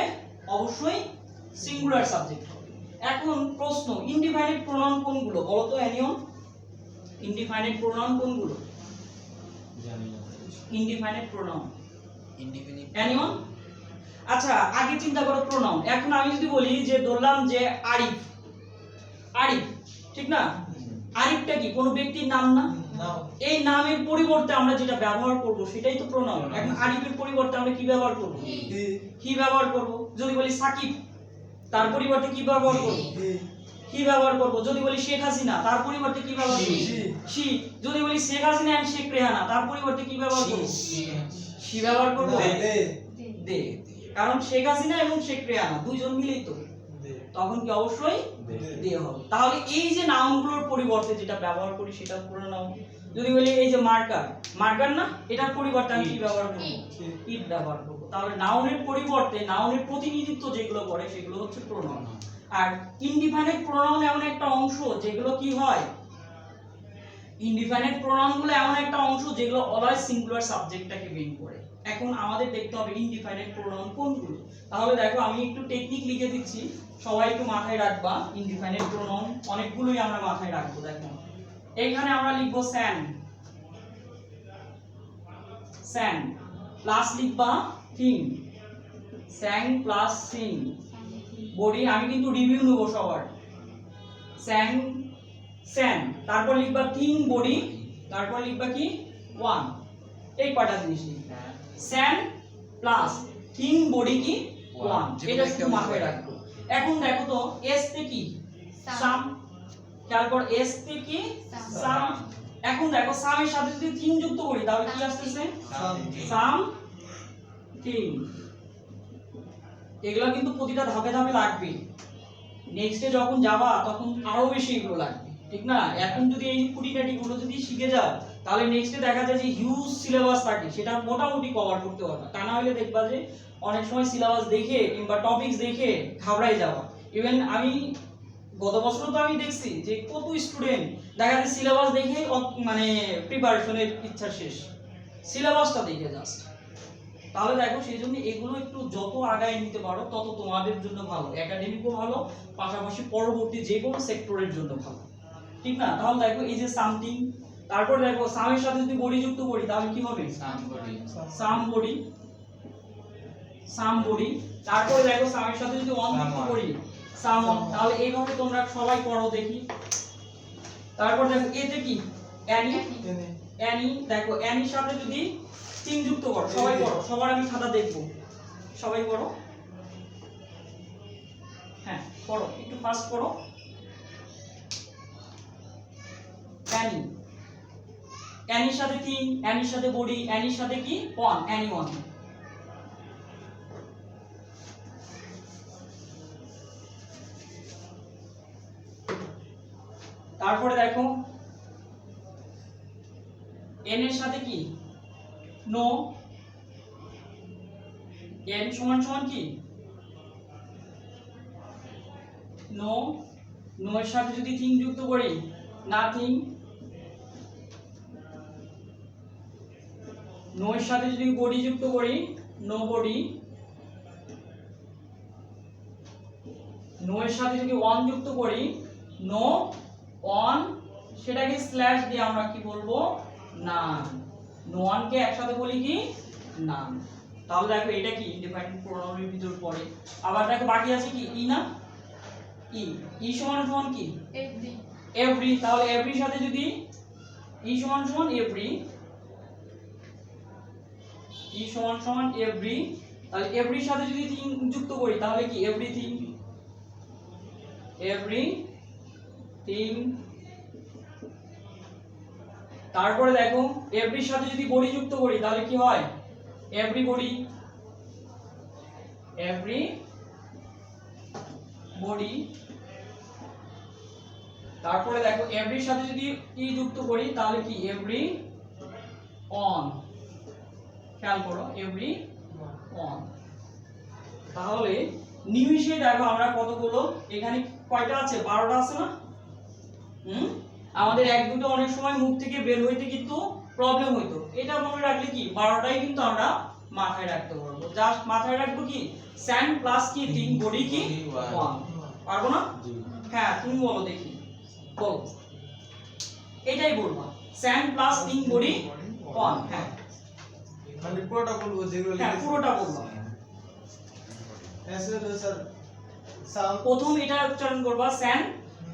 অবশ্যই সিঙ্গুলার সাবজেক্ট হবে। এখন প্রশ্ন, ইনডিফাইনাইট প্রোনাউন কোনগুলো বলো তো এনিয়ন? ইনডিফাইনাইট প্রোনাউন কোনগুলো? জানি না। Indefinite pronoun indefinite anyone? আচ্ছা আগে চিন্তা করো প্রোনাউন। এখন আমি যদি বলি যে ধরলাম যে আরিফ, আরিফ ঠিক না? আরিফটা কি কোনো ব্যক্তির নাম না? এই নামের পরিবর্তে আমরা যেটা ব্যবহার করব সেটাই তো প্রোনাউন। এখন আরিফের পরিবর্তে আমরা কি ব্যবহার করব? হি ব্যবহার করব। যদি বলি সাকিব তার পরিবর্তে কি ব্যবহার করব? হি ব্যবহার করব। যদি বলি শেখ হাসিনা তার পরিবর্তে কি ব্যবহার করব? শি। যদি বলি শেখ হাসিনা এন্ড শেখ রেহানা তার পরিবর্তে কি ব্যবহার করব? শি ব্যবহার করব। দে। কারণ শেখ হাসিনা এবং শেখ রেহানা দুইজন মিলেই তো, তখন কি অবশ্যই দে হবে। তাহলে এই যে নাউনগুলোর পরিবর্তে যেটা ব্যবহার করি সেটা পুরো নাউন। যদি বলি এই যে মার্কার, মার্কার না, এটার পরিবর্তে আমি কি ব্যবহার করব? ইট ব্যবহার করব। তাহলে নাউনের পরিবর্তে নাউনের প্রতিনিধিত্ব যেগুলো করে সেগুলো হচ্ছে প্রোনাউন। আর ইনডিফাইনাইট প্রোনাউন এমন একটা অংশ যেগুলো কি হয়, ইনডিফাইনাইট প্রোনাউনগুলো এমন একটা অংশ যেগুলো অলওয়েজ সিঙ্গুলার সাবজেক্টটাকে মেইন করে। এখন আমাদের দেখতে হবে ইনডিফাইনাইট প্রোনাউন কোনগুলো। তাহলে দেখো আমি একটু টেকনিক লিখে দিচ্ছি, সবাই একটু মাথায় রাখবা। ইনডিফাইনাইট প্রোনাউন অনেকগুলোই আমরা মাথায় রাখবো। দেখো এইখানে আমরা লিখবো স্যান্ড, স্যান্ড প্লাস লিখবা থিং, স্যাং প্লাস সিং। বডি আমি কিন্তু রিভিউ নেব সবার। স্যাং স্যান, তারপর লিখবা থিং বডি, তারপর লিখবা কি ওয়ান। এই কয়টা জিনিস লিখবা, স্যান প্লাস থিং বডি কি ওয়ান, এটা শুধু মাথায় রাখবো। এখন দেখো তো এস তে কি সাম, খেয়াল করো এস তে কি সাম। এখন দেখো সামের সাথে যদি থিং যুক্ত করি তাহলে কি আসতেছে, সাম থিং। এগুলো কিন্তু প্রতিটা ধাপে ধাপে লাগবে, নেক্সটে যখন যাবা তখন আরো বেশি এগুলো লাগবে, ঠিক না? এখন যদি এই খুঁটিনাটি গুলো যদি শিখে যাও তাহলে নেক্সটে দেখা যায় যে হিউজ সিলেবাস থাকে, সেটা মোটামুটি কভার করতে পারবে। তা না হলে দেখবা যে অনেক সময় সিলেবাস দেখে কিংবা টপিকস দেখে ঘাবড়াই যাওয়া। ইভেন আমি গত বছর তো আমি দেখছি যে কত স্টুডেন্ট দেখা যায় সিলেবাস দেখে মানে প্রিপারেশনের ইচ্ছা শেষ, সিলেবাসটা দেখে জাস্ট। তাহলে দেখো সেই জন্য এগুলো একটু যত আগায় নিতে পারো তত তোমাদের জন্য ভালো, একাডেমিকও ভালো, পাশাপাশি পরবর্তী যে কোনো সেক্টরের জন্য ভালো, ঠিক না? তাহলে দেখো এই যে সামথিং, তারপর দেখো সামের সাথে যদি বডি যুক্ত করি তাহলে কি হবে, সাম বডি, সাম বডি। তারপরে দেখো সামের সাথে যদি অন যুক্ত করি সাম অন। তাহলে এইভাবে তোমরা সবাই পড়ো দেখি। তারপর দেখো এতে কি অ্যানি, অ্যানি। দেখো অ্যানির সাথে যদি তিন যুক্ত করো, সবাই পড়ো, সবার আমি খাতা দেখবো, সবাই পড়ো। হ্যাঁ পড়ো, একটু ফাস্ট পড়ো। অ্যানি, অ্যানির সাথে তিন, অ্যানির সাথে বডি, অ্যানির সাথে কি ওয়ান, অ্যানি ওয়ান। তারপরে দেখো এন এর সাথে কি নো, এন সমান সমান কি নো, নো এর সাথে যদি থিং যুক্ত করি নাথিং, নো এর সাথে যদি বডি যুক্ত করি নো বডি, নো এর সাথে যদি ওয়ান যুক্ত করি নো ওয়ান, সেটাকে স্ল্যাশ দিয়ে আমরা কি বলবো নান। নো ওয়ান কে একসাথে বলি কি নান। তাহলে দেখো এটা কি ইনডিফাইনাইট প্রোনাউনের ভিতর পড়ে। আবার দেখো বাকি আছে কি ই না, ই, ই সমান সমান কি এভরি, এভরি। তাহলে এভরির সাথে যদি ই সমান সমান এভরি, ই সমান সমান এভরি, তাহলে এভরির সাথে যদি থিং যুক্ত করি তাহলে কি এভরিথিং, এভরিথিং। তারপরে দেখো এভরির সাথে যদি বডি যুক্ত করি তাহলে কি হয় এভরিবডি, এভরি বডি। তারপরে দেখো এভরির সাথে যদি ই যুক্ত করি তাহলে কি এভরি অন, খেয়াল করো এভরি অন। তাহলে নিমিষে দেখো আমরা কতগুলো এখানে কয়টা আছে, 12টা আছে না? আমাদের এক দুটো অনেক সময় মুখ থেকে বের হইতে কিন্তু প্রবলেম হইতো, এটা মনে রাখলে কি 12টাই কিন্তু আমরা মাথায় রাখতে পারবো। জাস্ট মাথায় রাখবো কি স্যান্ড প্লাস কি থিং বডি কি ওয়ান, পারবো না? হ্যাঁ তুমি বলো দেখি, বলো, এটাই বলবা sand plus thing body one. হ্যাঁ মানে পুরোটা বলবো যেগুলো হ্যাঁ লিখেছি পুরোটা বলবা। অ্যান্সার স্যার সাম, প্রথম এটা উচ্চারণ করবা sand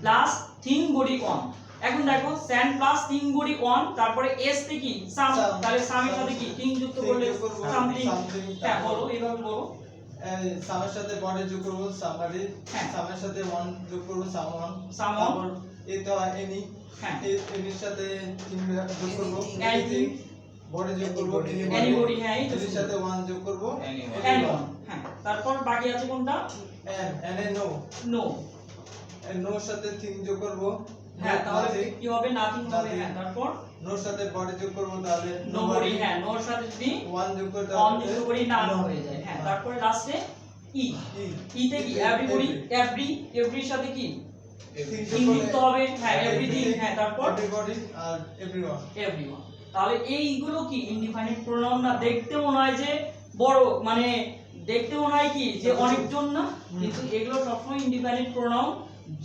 plus thing body one. এখন দেখো sand plus thing body one, তারপরে এস তে কি সাম, তাহলে সামের সাথে কি থিং যুক্ত করলে সামথিং। হ্যাঁ বলো এইভাবে বলো। সামের সাথে বডি যোগ করব সামবডি, হ্যাঁ। সামের সাথে ওয়ান যোগ করব সামওয়ান, Someone। তারপর এতে হয় এনি, হ্যাঁ এনির সাথে থিং যোগ করব Anything। বডি যোগ করব anybody, হ্যাঁ এই তো এর সাথে ওয়ান যোগ করব Anyone. anyone, হ্যাঁ তারপর বাকি আছে কোনটা এন্ড নো নো নোর সাথে থিং যোগ করব হ্যাঁ তাহলে কি হবে নাথিং হবে Nothing. হ্যাঁ তারপর নোর সাথে বডি যোগ করব তাহলে নোবডি হ্যাঁ নোর সাথে যদি ওয়ান যোগ করতে অন যুক্ত করি নান হয়ে যায় হ্যাঁ তারপরে লাস্টে ই ই তে কি এভরিবডি এভরির সাথে কি থিং যুক্ত হবে হ্যাঁ এভরিথিং হ্যাঁ তারপর এভরিবডি আর এভরিওয়ান এভরিওয়ান তাহলে এইগুলো কি ইনডিফাইনাইট প্রোনাউন না দেখতে মনে হয় যে বড় মানে দেখতে মনে হয় কি যে অনেকজন না কিন্তু এগুলো সবসময় ইনডিফাইনাইট প্রোনাউন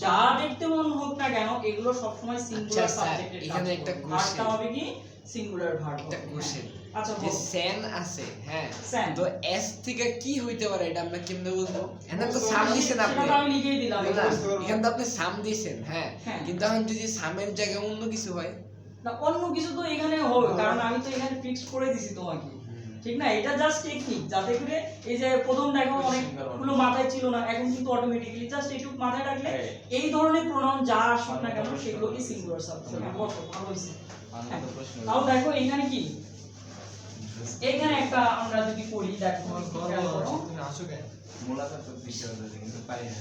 যা দেখতে মনে হোক না কেন এগুলো সবসময় সিঙ্গুলার আচ্ছা, স্যার, সাবজেক্টের এখানে একটা ভার্বটা question। হবে কি সিঙ্গুলার ভার্ব একটা কোশ্চেন আচ্ছা যে বল স্যান আছে হ্যাঁ স্যান তো এস থেকে কি হইতে পারে এটা আমরা কেমনে বুঝবো এখানে তো সাম দিছেন আপনি সেটা তো আমি লিখেই দিলাম না, এটা। এখানে তো আপনি সাম দিছেন হ্যাঁ হ্যাঁ। কিন্তু এখন যদি সামের জায়গায় অন্য কিছু হয় না অন্য কিছু তো এখানে হবে কারণ আমি তো এখানে ফিক্স করে দিছি তোমাকে ঠিক না এটা জাস্ট টেকনিক যাতে করে এই যে প্রথম দেখো অনেকগুলো মাথায় ছিল না এখন কিন্তু অটোমেটিক্যালি জাস্ট এইটুকু মাথায় রাখলে এই ধরনের প্রোনাউন যা আসুক না কেন সেগুলো কি সিঙ্গুলার সাবজেক্ট হ্যাঁ বলো ভালো হইছে আনন্দ প্রশ্ন তাও দেখো এখানে কি এখানে একটা আমরা যদি পড়ি দেখো খেয়াল করো। তুমি আসো কেন মূলত তো বিষয় হচ্ছে কিন্তু পারি না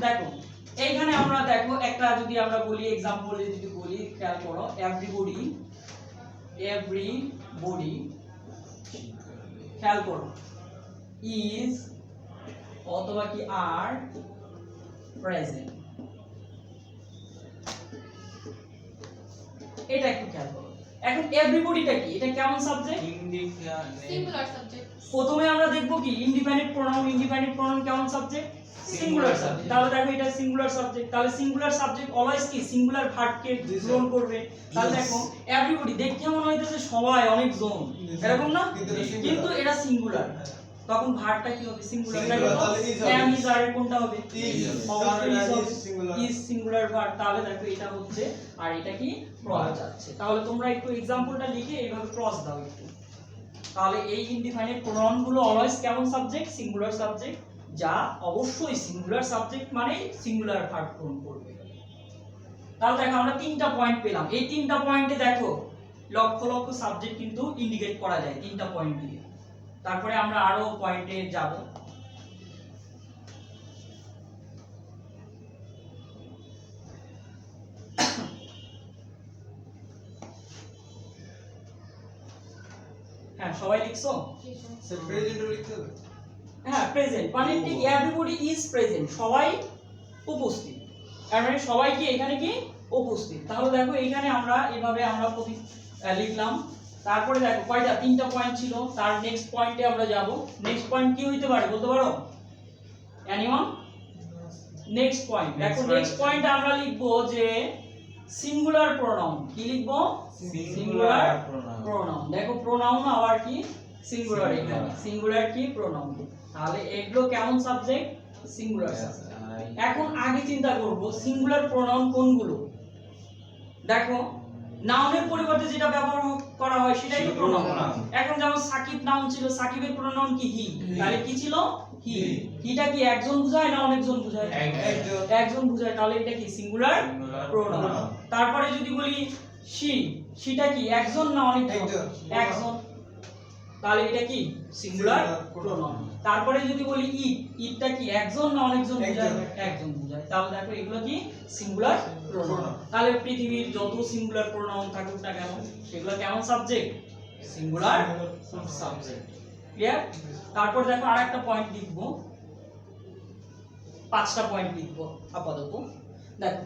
দেখো এইখানে আমরা দেখো একটা যদি আমরা বলি एग्जांपल যদি বলি খেয়াল করো এভরিবডি খেয়াল করো ইজ অথবা কি আর প্রেজেন্ট এটা একটু খেয়াল করো এখন এভরিবডিটা কি এটা কেমন সাবজেক্ট সিঙ্গুলার সাবজেক্ট প্রথমে আমরা দেখব কি ইনডিপেন্ডেন্ট প্রোনাউন কেমন সাবজেক্ট সিঙ্গুলার সাবজেক্ট তাহলে দেখো এটা সিঙ্গুলার সাবজেক্ট তাহলে সিঙ্গুলার সাবজেক্ট অলওয়েজ কি সিঙ্গুলার ভার্বকে গ্রহণ করবে তাহলে দেখো এভরিবডি দেখতে মনে হইতেছে সবাই অনেক জন এরকম না কিন্তু এটা সিঙ্গুলার তখন ভার্বটা কি হবে সিঙ্গুলার Singular, তাহলে is হবে। এম ইজ আর কোনটা হবে is singular। Is singular verb তাহলে দেখো এটা হচ্ছে আর এটা কি ক্রস যাচ্ছে তাহলে তোমরা একটু एग्जांपलটা লিখে এইভাবে ক্রস দাও একটু তাহলে এই ইনডিফাইনাইট প্রোনাউন গুলো অলওয়েজ কেমন সাবজেক্ট সিঙ্গুলার সাবজেক্ট যা অবশ্যই সিঙ্গুলার সাবজেক্ট মানে সিঙ্গুলার ভার্ব গ্রহণ করবে তাহলে দেখো আমরা তিনটা পয়েন্ট পেলাম এই তিনটা পয়েন্টে দেখো লক্ষ লক্ষ সাবজেক্ট কিন্তু ইন্ডিকেট করা যায় তিনটা পয়েন্ট দিয়ে তারপরে আমরা আরো পয়েন্টে যাব হ্যাঁ সবাই লিখছো স্যার প্রেজেন্ট লিখতে হবে হ্যাঁ প্রেজেন্ট মানে ঠিক এভরিবডি ইজ প্রেজেন্ট সবাই উপস্থিত তার মানে সবাই কি এখানে কি উপস্থিত তাহলে দেখো এখানে আমরা এভাবে আমরা লিখলাম তারপরে দেখো কয়টা তিনটা পয়েন্ট ছিল তার নেক্সট পয়েন্টে আমরা যাব নেক্সট পয়েন্ট কি হইতে পারে বলতে পারো এনিওয়ান নেক্সট পয়েন্ট দেখো নেক্সট পয়েন্ট আমরা লিখব যে সিঙ্গুলার প্রোনাউন কি লিখব সিঙ্গুলার প্রোনাউন দেখো প্রোনাউন আবার কি সিঙ্গুলার এখানে সিঙ্গুলার কি প্রোনাউন তাহলে এগুলো কেমন সাবজেক্ট সিঙ্গুলার সাবজেক্ট এখন আগে চিন্তা করব সিঙ্গুলার প্রোনাউন কোনগুলো দেখো নাউনের পরিবর্তে যেটা ব্যবহার করা হয় সেটাই তো প্রোনাউন এখন যেমন সাকিব নাউন ছিল সাকিবের প্রোনাউন কি হি তাহলে কি ছিল হি হিটা কি একজন বোঝায় না অনেকজন বোঝায় একজন বোঝায় তাহলে এটা কি সিঙ্গুলার প্রোনাউন তারপরে যদি বলি শি শিটা কি একজন না অনেকজন একজন তাহলে এটা কি সিঙ্গুলার প্রোনাউন তারপরে যদি বলি ইট ইটটা কি একজন না অনেকজন বোঝায় একজন বোঝায় তাহলে দেখো এগুলো কি সিঙ্গুলার প্রোনাউন তাহলে পৃথিবীর যত সিঙ্গুলার প্রোনাউন থাকুক না কেন সেগুলো কেমন সাবজেক্ট সিঙ্গুলার সাবজেক্ট ক্লিয়ার তারপর দেখো আরেকটা পয়েন্ট লিখবো পাঁচটা পয়েন্ট লিখবো আপাতত দেখো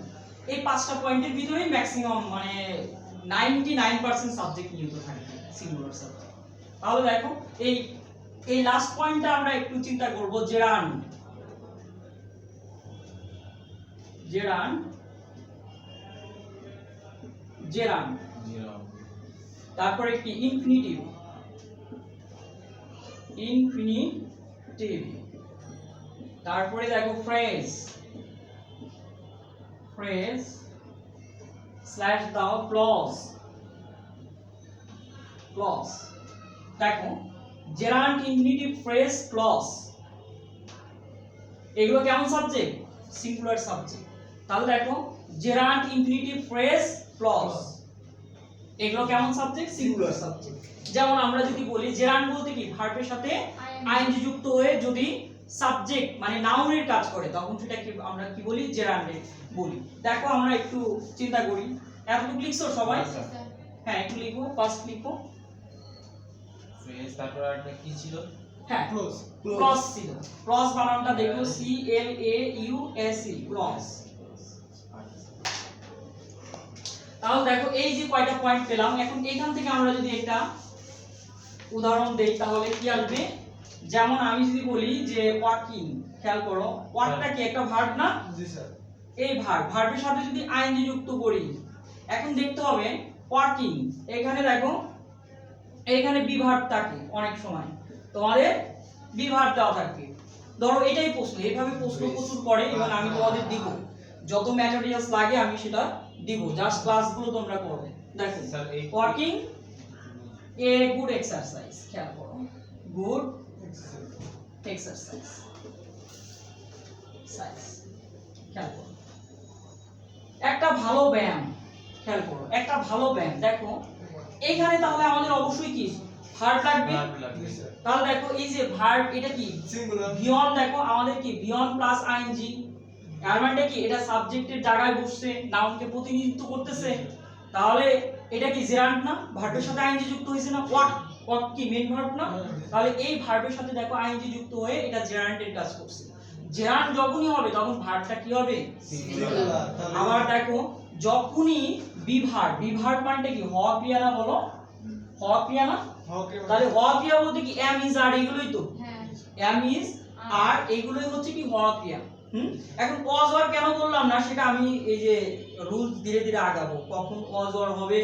এই পাঁচটা পয়েন্টের ভিতরেই ম্যাক্সিমাম মানে 99% সাবজেক্ট নিহিত থাকে সিঙ্গুলার সাবজেক্ট তাহলে দেখো এই লাস্ট পয়েন্টটা আমরা একটু চিন্তা করব জেরান তারপরে কি ইনফিনিটিভ তারপরে দেখো ফ্রেজ স্ল্যাশ দাও ক্লজ দেখো জেরান্ট ইনফিনিটিভ ফ্রেজ ক্লজ এগুলো কেমন সাবজেক্ট সিঙ্গুলার সাবজেক্ট তাহলে দেখো জেরান্ট ইনফিনিটিভ ফ্রেজ ক্লজ এগুলো কেমন সাবজেক্ট? Singular subject. যেমন আমরা যদি বলি জেরান্ড বলতে কি ভার্বের সাথে আইএনজি যুক্ত হয়ে যদি সাবজেক্ট মানে নাউনের কাজ করে তখন সেটাকে আমরা কি বলি? জেরান্ডে বলি। দেখো আমরা একটু চিন্তা করি, এতটুকু লিখছো সবাই? হ্যাঁ একটু লিখো, ফার্স্ট লিখো। ফ্রেজ তারপর আরেকটা কি ছিল? হ্যাঁ ক্লোজ ক্লজ ছিল। ক্লজ বানানটা দেখো C L A U S E clause. তাহলে দেখো এই যে কয়টা পয়েন্ট পেলাম, এখন এখান থেকে আমরা যদি একটা উদাহরণ দেই তাহলে কি আসবে? যেমন আমি যদি বলি যে ওয়াকিং, খেয়াল করো ওয়াকটা কি একটা ভার্ব না? জি স্যার এই ভার্বের সাথে যদি আইএনজি যুক্ত করি, এখন দেখতে হবে ওয়াকিং, এখানে দেখো এখানে বি ভার্ব থাকে অনেক সময়, তোমাদের বি ভার্ব দেওয়া থাকে। ধরো এটাই প্রশ্ন, এইভাবে প্রশ্ন প্রচুর করে এবং আমি তোমাদের দিব যত ম্যাটেরিয়ালস লাগে আমি সেটা দিব, জাস্ট ক্লাসগুলো তোমরা করবে। দেখো স্যার এই ওয়াকিং এ গুড এক্সারসাইজ, খেয়াল করো গুড এক্সারসাইজ খেয়াল করো, একটা ভালো ব্যায়াম, খেয়াল করো একটা ভালো ব্যায়াম। দেখো এইখানে তাহলে আমাদের অবশ্যই কি ভার্ব লাগবে? ভার্ব লাগবে। জি স্যার তাহলে দেখো এই যে ভার্ব এটা কি সিঙ্গুলার বিয়ন, দেখো আমাদের কি বিয়ন প্লাস আইএনজি, এর মানে কি এটা সাবজেক্টের জায়গায় বসছে, নাউনকে প্রতিনিধিত্ব করতেছে। তাহলে এটা কি জেরান্ড না? ভার্বের সাথে আইএনজি যুক্ত হয়েছে না? ওয়াক কি মেইন ভার্ব না? তাহলে এই ভার্বের সাথে দেখো আইএনজি যুক্ত হয়ে এটা জেরান্ডের কাজ করছে। জেরান্ড যখনই হবে তখন ভার্বটা কি হবে? সিঙ্গুলার আবার দেখো যখনই বিভার্ব মানেটা কি হওয়া ক্রিয়া না? বলো হওয়া ক্রিয়া না? ওকে তাহলে হওয়া ক্রিয়া বলতে কি এম ইজ আর এগুলোই তো, হ্যাঁ এম ইজ আর এগুলোই হচ্ছে কি হওয়া ক্রিয়া। এখন ওয়াজ ওয়ার কেন বললাম না সেটা আমি এই যে রুলস ধীরে ধীরে আগাবো, কখন ওয়াজ ওয়ার হবে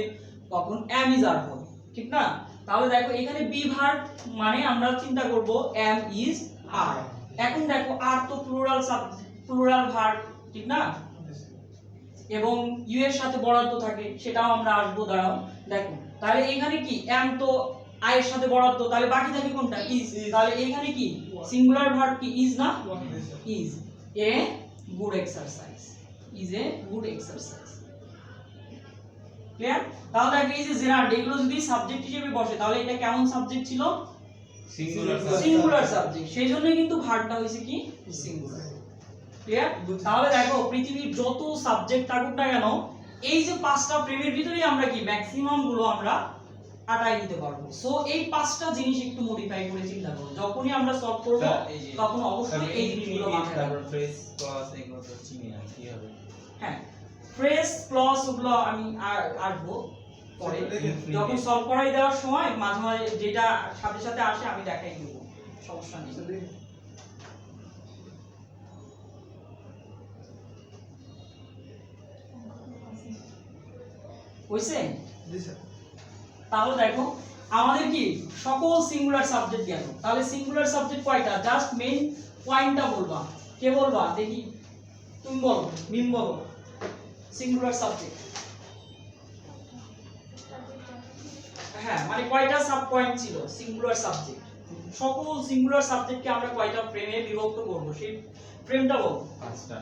কখন এম ইজ আর হবে, ঠিক না? তাহলে দেখো এখানে বি ভার্ব মানে আমরা চিন্তা করব এম ইজ আর। এখন দেখো আর তো প্লুরাল ভার্ব, ঠিক না? এবং ইউ এর সাথে বরাদ্দ থাকে, সেটাও আমরা আসবো, দাঁড়াও দেখো। তাহলে এখানে কি এম তো আই এর সাথে বরাদ্দ, তাহলে বাকি থাকে কোনটা? ইজ। তাহলে এখানে কি সিঙ্গুলার ভার্ব কি ইজ না? Is a good exercise, is a good exercise. Clear? তাহলে দেখো এই যে জেরান্ড এগুলো যদি সাবজেক্ট হিসেবে বসে তাহলে এটা কেমন সাবজেক্ট ছিল? সিঙ্গুলার সিঙ্গুলার সাবজেক্ট, সেই জন্যই কিন্তু ভার্বটা হয়েছে কি সিঙ্গুলার। ক্লিয়ার? তাহলে দেখো পৃথিবীর যত সাবজেক্ট থাকুক না কেন এই যে পাঁচটা ফ্রেমের ভিতরেই আমরা কি ম্যাক্সিমাম গুলো আমরা আটাই নিতে পারবো। সো এই পাঁচটা জিনিস একটু মডিফাই করে চিন্তা করো, যখনই আমরা সলভ করব তখন অবশ্যই এই জিনিসগুলো মাথায় রাখবো। তারপর ফ্রেজ ক্লজ এগুলো তো চিনি না কি হবে। হ্যাঁ ফ্রেজ ক্লজ ওগুলো আমি আসবো পরে, যখন সলভ করাই দেওয়ার সময় মাঝে মাঝে যেটা সাথে সাথে আসে আমি দেখাই দেব, সমস্যা নেই। হইছে? জি স্যার তাহলে দেখো আমাদের কি সকল সিঙ্গুলার সাবজেক্ট গেল। তাহলে সিঙ্গুলার সাবজেক্ট কয়টা? জাস্ট মেইন পয়েন্টটা বলবা। কে বলবা দেখি? তুমি বলো, মিম বলো। সিঙ্গুলার সাবজেক্ট হ্যাঁ মানে কয়টা সাব পয়েন্ট ছিল সিঙ্গুলার সাবজেক্ট? সকল সিঙ্গুলার সাবজেক্টকে আমরা কয়টা ফ্রেমে বিভক্ত করব সেই ফ্রেমটা বলো। পাঁচটা।